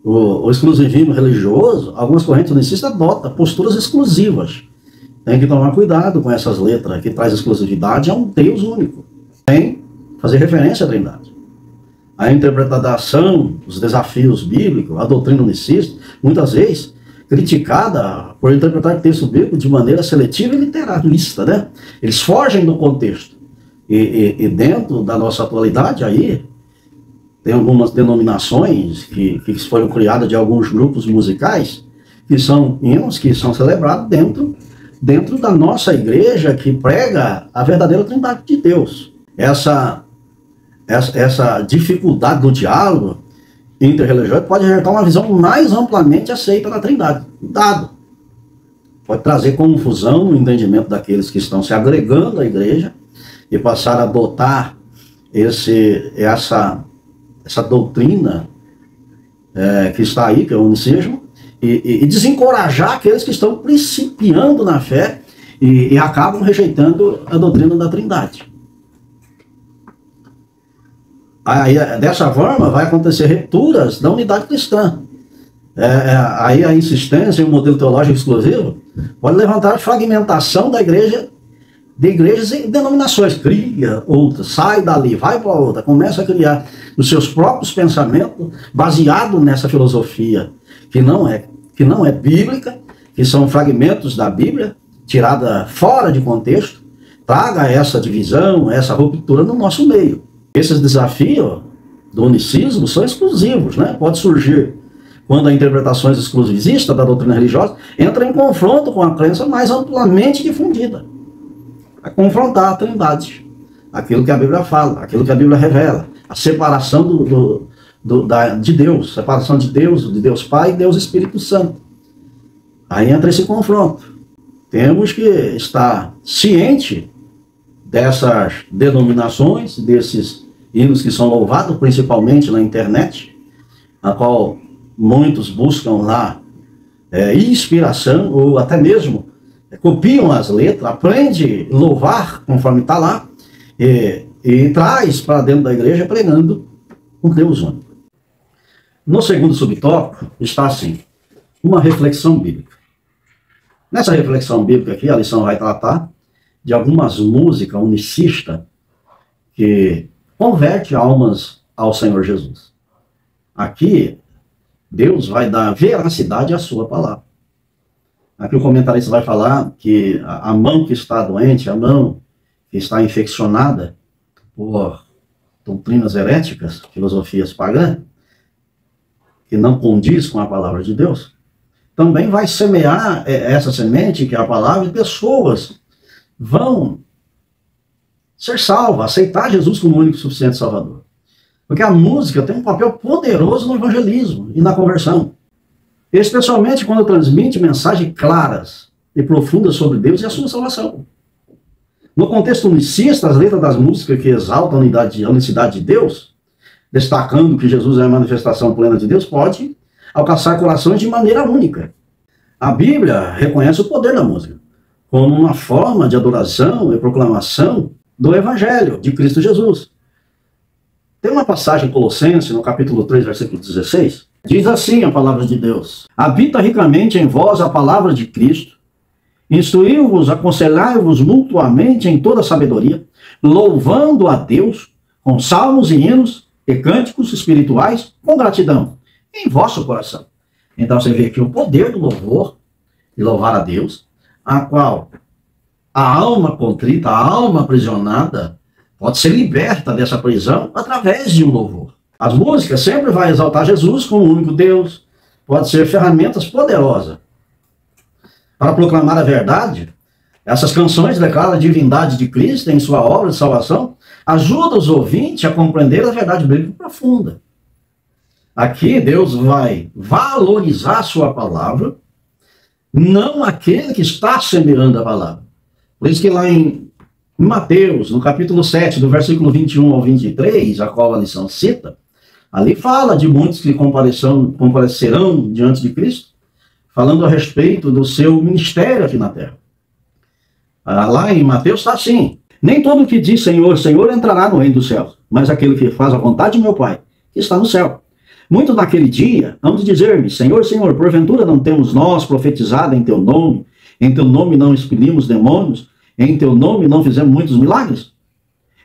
O exclusivismo religioso, algumas correntes unicistas adotam posturas exclusivas. Tem que tomar cuidado com essas letras que traz exclusividade a um Deus único. Tem que fazer referência à Trindade. A interpretação, os desafios bíblicos, a doutrina unicista, muitas vezes criticada por interpretar texto bíblico de maneira seletiva e literalista, né? Eles fogem do contexto. E dentro da nossa atualidade aí, tem algumas denominações que foram criadas de alguns grupos musicais, que são hinos que são celebrados dentro dentro da nossa igreja que prega a verdadeira Trindade de Deus. Essa dificuldade do diálogo interreligioso pode resultar uma visão mais amplamente aceita da Trindade. Cuidado! Pode trazer confusão no entendimento daqueles que estão se agregando à igreja e passar a adotar essa doutrina que está aí, que é o unicismo, e desencorajar aqueles que estão principiando na fé e acabam rejeitando a doutrina da Trindade. Aí, dessa forma, vai acontecer rupturas da unidade cristã. Aí a insistência em um modelo teológico exclusivo pode levantar a fragmentação da igreja, de igrejas e denominações. Cria outra, sai dali, vai para outra, começa a criar os seus próprios pensamentos baseado nessa filosofia que não é bíblica, que são fragmentos da Bíblia, tirada fora de contexto, traga essa divisão, essa ruptura no nosso meio. Esses desafios do unicismo são exclusivos, né? Pode surgir quando a interpretações exclusivistas da doutrina religiosa entra em confronto com a crença mais amplamente difundida. A confrontar a Trindade, aquilo que a Bíblia fala, aquilo que a Bíblia revela, a separação de Deus, separação de Deus Pai e Deus Espírito Santo. Aí entra esse confronto. Temos que estar ciente dessas denominações, desses hinos que são louvados, principalmente na internet, a qual muitos buscam lá inspiração, ou até mesmo copiam as letras, aprende a louvar conforme está lá, e traz para dentro da igreja pregando um Deus único. No segundo subtópico está assim, uma reflexão bíblica. Nessa reflexão bíblica aqui, a lição vai tratar de algumas músicas unicistas que converte almas ao Senhor Jesus. Aqui, Deus vai dar veracidade à sua palavra. Aqui o comentarista vai falar que a mão que está doente, a mão que está infeccionada por doutrinas heréticas, filosofias pagãs, que não condiz com a palavra de Deus, também vai semear essa semente, que é a palavra, e pessoas vão ser salvas, aceitar Jesus como o único e suficiente Salvador. Porque a música tem um papel poderoso no evangelismo e na conversão. Especialmente quando transmite mensagens claras e profundas sobre Deus e a sua salvação. No contexto unicista, as letras das músicas que exaltam a unicidade de Deus, destacando que Jesus é a manifestação plena de Deus, pode alcançar corações de maneira única. A Bíblia reconhece o poder da música como uma forma de adoração e proclamação do Evangelho de Cristo Jesus. Tem uma passagem em Colossenses, no capítulo 3, versículo 16, diz assim a palavra de Deus: habita ricamente em vós a palavra de Cristo, instruí-vos, aconselhai-vos mutuamente em toda sabedoria, louvando a Deus com salmos e hinos e cânticos espirituais com gratidão em vosso coração. Então você vê aqui o poder do louvor, de louvar a Deus, a qual a alma contrita, a alma aprisionada, pode ser liberta dessa prisão através de um louvor. As músicas sempre vão exaltar Jesus como o único Deus, pode ser ferramentas poderosas para proclamar a verdade. Essas canções declaram a divindade de Cristo em sua obra de salvação, ajudam os ouvintes a compreender a verdade bíblica profunda. Aqui Deus vai valorizar a sua palavra, não aquele que está semeando a palavra. Por isso que lá em Mateus, no capítulo 7, do versículo 21 ao 23, a qual a lição cita, ali fala de muitos que comparecerão diante de Cristo, falando a respeito do seu ministério aqui na terra. Lá em Mateus está assim: nem todo que diz Senhor, Senhor entrará no reino dos céus, mas aquele que faz a vontade de meu Pai, que está no céu. Muitos naquele dia hão de dizer-me: Senhor, Senhor, porventura não temos nós profetizado em teu nome não expelimos demônios, em teu nome não fizemos muitos milagres?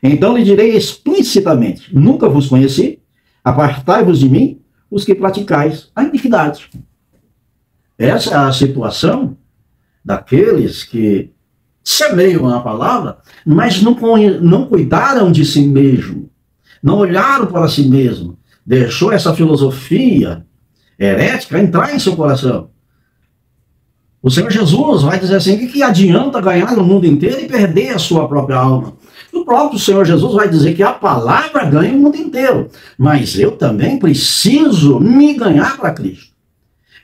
Então lhe direi explicitamente: nunca vos conheci, apartai-vos de mim, os que praticais a iniquidade. Essa é a situação daqueles que semeiam a palavra, mas não cuidaram de si mesmo, não olharam para si mesmo, deixou essa filosofia herética entrar em seu coração. O Senhor Jesus vai dizer assim, que adianta ganhar o mundo inteiro e perder a sua própria alma? O próprio Senhor Jesus vai dizer que a palavra ganha o mundo inteiro, mas eu também preciso me ganhar para Cristo,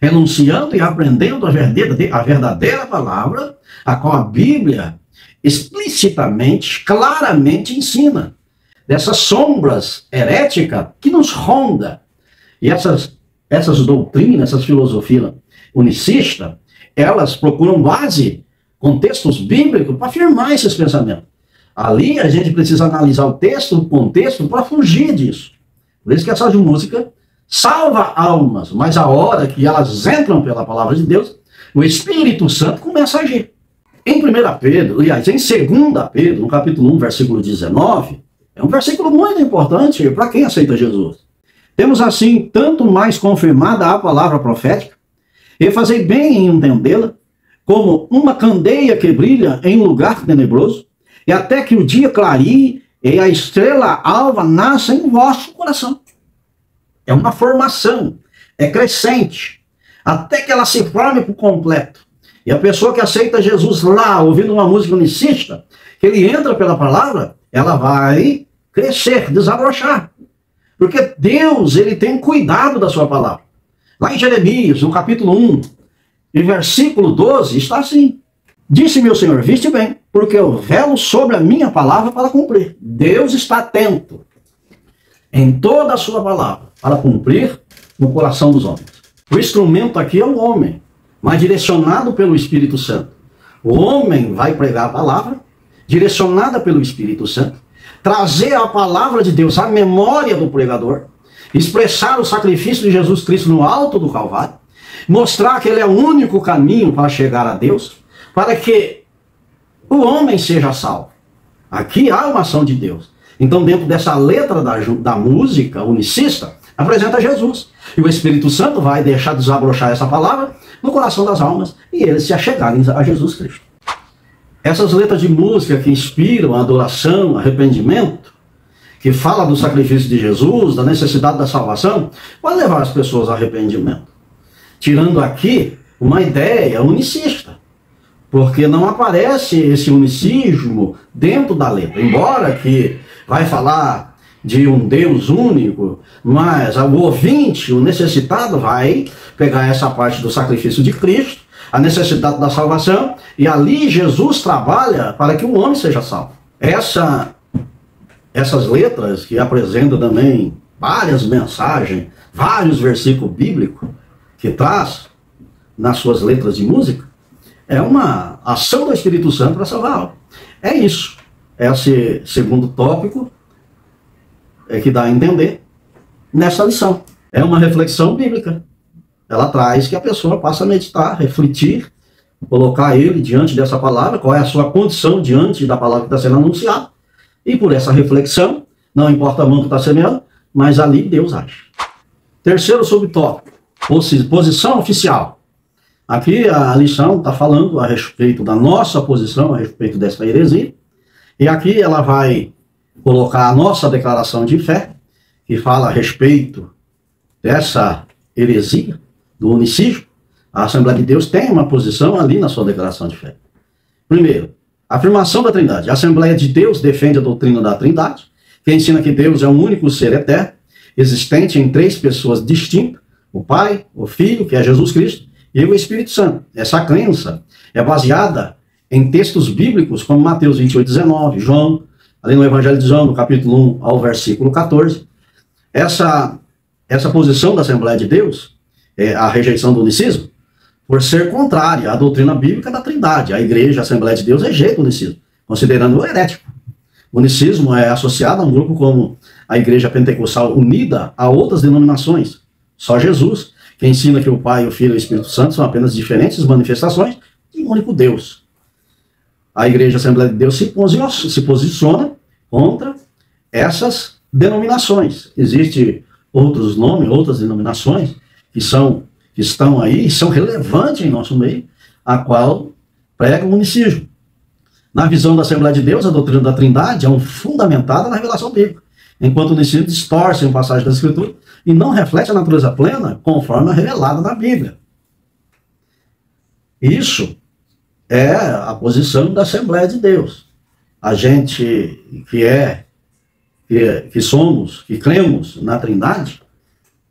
renunciando e aprendendo a verdadeira palavra, a qual a Bíblia explicitamente, claramente ensina, dessas sombras heréticas que nos ronda. E essas doutrinas, essas filosofias unicistas, elas procuram base, contextos bíblicos para afirmar esses pensamentos. Ali a gente precisa analisar o texto, o contexto, para fugir disso. Por isso que essa música salva almas, mas a hora que elas entram pela palavra de Deus, o Espírito Santo começa a agir. Em 1 Pedro, aliás, em 2 Pedro, no capítulo 1, versículo 19, é um versículo muito importante para quem aceita Jesus. Temos assim tanto mais confirmada a palavra profética, e fazei bem em entendê-la, como uma candeia que brilha em um lugar tenebroso, e até que o dia clareie e a estrela alva nasça em vosso coração. É uma formação, é crescente, até que ela se forme por completo. E a pessoa que aceita Jesus lá, ouvindo uma música unicista, que ele entra pela palavra, ela vai crescer, desabrochar. Porque Deus, ele tem cuidado da sua palavra. Lá em Jeremias, no capítulo 1, e versículo 12, está assim. Disse-me o Senhor, viste bem, porque eu velo sobre a minha palavra para cumprir. Deus está atento em toda a sua palavra para cumprir no coração dos homens. O instrumento aqui é o homem, mas direcionado pelo Espírito Santo. O homem vai pregar a palavra, direcionada pelo Espírito Santo, trazer a palavra de Deus à memória do pregador, expressar o sacrifício de Jesus Cristo no alto do Calvário, mostrar que ele é o único caminho para chegar a Deus, para que o homem seja salvo. Aqui há uma ação de Deus. Então, dentro dessa letra da música unicista, apresenta Jesus. E o Espírito Santo vai deixar desabrochar essa palavra no coração das almas e eles se achegarem a Jesus Cristo. Essas letras de música que inspiram a adoração, arrependimento, que fala do sacrifício de Jesus, da necessidade da salvação, vai levar as pessoas ao arrependimento. Tirando aqui uma ideia unicista, porque não aparece esse unicismo dentro da letra, embora que vai falar de um Deus único, mas o ouvinte, o necessitado, vai pegar essa parte do sacrifício de Cristo, a necessidade da salvação, e ali Jesus trabalha para que o homem seja salvo. Essas letras que apresentam também várias mensagens, vários versículos bíblicos que traz nas suas letras de música, é uma ação do Espírito Santo para salvar a alma. É isso. Esse segundo tópico é que dá a entender nessa lição. É uma reflexão bíblica. Ela traz que a pessoa passa a meditar, refletir, colocar ele diante dessa palavra, qual é a sua condição diante da palavra que está sendo anunciada. E por essa reflexão, não importa a mão que está semeando, mas ali Deus age. Terceiro subtópico, posição oficial. Aqui a lição está falando a respeito da nossa posição, a respeito dessa heresia. E aqui ela vai colocar a nossa declaração de fé, que fala a respeito dessa heresia, do unicismo. A Assembleia de Deus tem uma posição ali na sua declaração de fé. Primeiro, afirmação da Trindade. A Assembleia de Deus defende a doutrina da Trindade, que ensina que Deus é um único ser eterno, existente em três pessoas distintas, o Pai, o Filho, que é Jesus Cristo, e o Espírito Santo. Essa crença é baseada em textos bíblicos como Mateus 28:19, João, ali no Evangelho de João, no capítulo 1 ao versículo 14. Essa posição da Assembleia de Deus, a rejeição do unicismo, por ser contrária à doutrina bíblica da Trindade. A Igreja, a Assembleia de Deus, rejeita o unicismo, considerando-o herético. O unicismo é associado a um grupo como a Igreja Pentecostal unida a outras denominações. Só Jesus, que ensina que o Pai, o Filho e o Espírito Santo são apenas diferentes manifestações de um único Deus. A Igreja Assembleia de Deus se posiciona contra essas denominações. Existem outros nomes, outras denominações que estão aí e são relevantes em nosso meio, a qual prega o unicismo. Na visão da Assembleia de Deus, a doutrina da Trindade é fundamentada na revelação bíblica, enquanto o unicismo distorce uma passagem da Escritura e não reflete a natureza plena conforme a revelada na Bíblia. Isso é a posição da Assembleia de Deus. A gente que somos, que cremos na Trindade,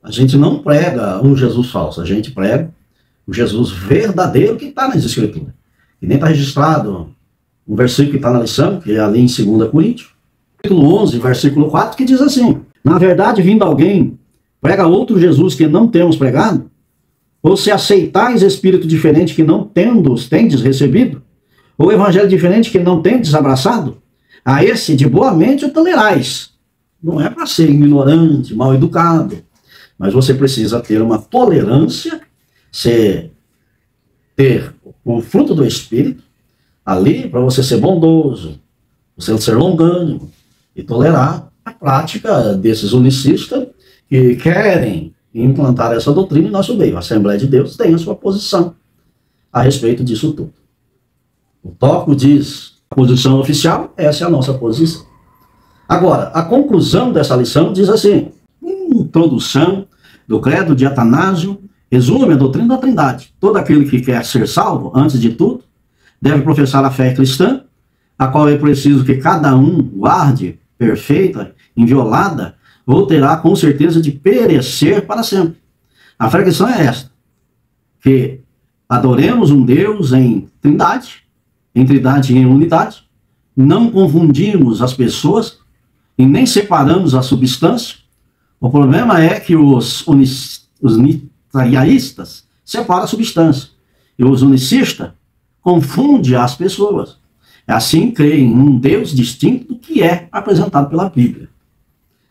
a gente não prega um Jesus falso, a gente prega o Jesus verdadeiro que está nas Escrituras. E nem está registrado um versículo que está na lição, que é ali em 2 Coríntios, capítulo 11, versículo 4, que diz assim: na verdade, vindo alguém, prega outro Jesus que não temos pregado, ou se aceitais espírito diferente que não tendes recebido, ou evangelho diferente que não tendes abraçado, a esse de boa mente o tolerais. Não é para ser ignorante, mal educado, mas você precisa ter uma tolerância, ter o fruto do Espírito ali, para você ser bondoso, você ser longânimo e tolerar a prática desses unicistas que querem implantar essa doutrina em nosso meio. A Assembleia de Deus tem a sua posição a respeito disso tudo. O tópico diz a posição oficial, essa é a nossa posição. Agora, a conclusão dessa lição diz assim: introdução do credo de Atanásio resume a doutrina da Trindade. Todo aquele que quer ser salvo, antes de tudo, deve professar a fé cristã, a qual é preciso que cada um guarde perfeita, inviolada, ou terá com certeza de perecer para sempre. A fé cristã é esta: que adoremos um Deus em trindade e em unidade, não confundimos as pessoas e nem separamos a substância. O problema é que os unitarianistas separam a substância e os unicistas confundem as pessoas. Assim creem em um Deus distinto do que é apresentado pela Bíblia.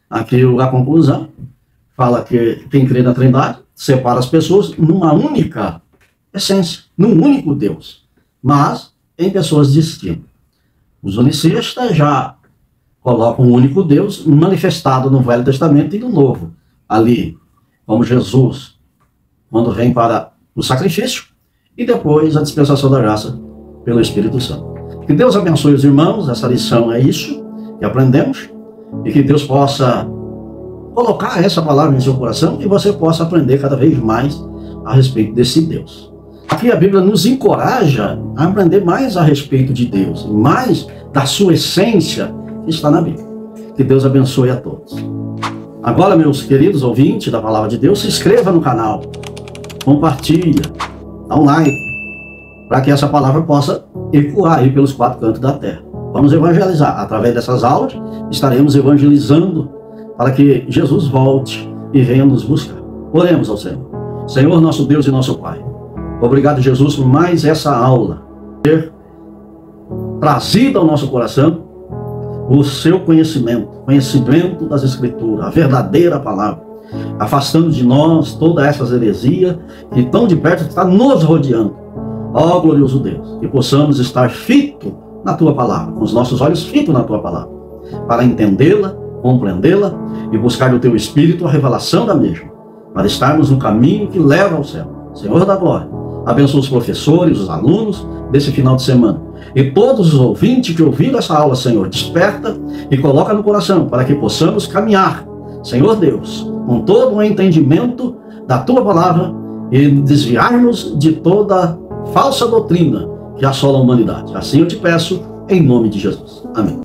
Aqui a conclusão fala que quem crê na Trindade separa as pessoas numa única essência, num único Deus, mas em pessoas distintas. Os unicistas já colocam um único Deus manifestado no Velho Testamento e no Novo. Ali, como Jesus, quando vem para o sacrifício, e depois a dispensação da graça pelo Espírito Santo. Que Deus abençoe os irmãos, essa lição é isso que aprendemos, e que Deus possa colocar essa palavra em seu coração e você possa aprender cada vez mais a respeito desse Deus. Aqui a Bíblia nos encoraja a aprender mais a respeito de Deus, mais da sua essência que está na Bíblia. Que Deus abençoe a todos. Agora, meus queridos ouvintes da Palavra de Deus, se inscreva no canal, compartilha, dá um like, para que essa palavra possa ecoar aí pelos 4 cantos da terra. Vamos evangelizar. Através dessas aulas, estaremos evangelizando para que Jesus volte e venha nos buscar. Oremos ao Senhor. Senhor, nosso Deus e nosso Pai, obrigado, Jesus, por mais essa aula, ter trazido ao nosso coração o seu conhecimento das Escrituras, a verdadeira palavra, afastando de nós toda essa heresia que tão de perto está nos rodeando. Ó glorioso Deus, que possamos estar fitos na Tua palavra, com os nossos olhos fitos na Tua palavra, para entendê-la, compreendê-la e buscar no Teu Espírito a revelação da mesma, para estarmos no caminho que leva ao céu. Senhor da glória, abençoa os professores, os alunos desse final de semana. E todos os ouvintes que ouviram essa aula, Senhor, desperta e coloca no coração, para que possamos caminhar, Senhor Deus, com todo o entendimento da Tua palavra e desviarmos de toda falsa doutrina que assola a humanidade. Assim eu te peço, em nome de Jesus. Amém.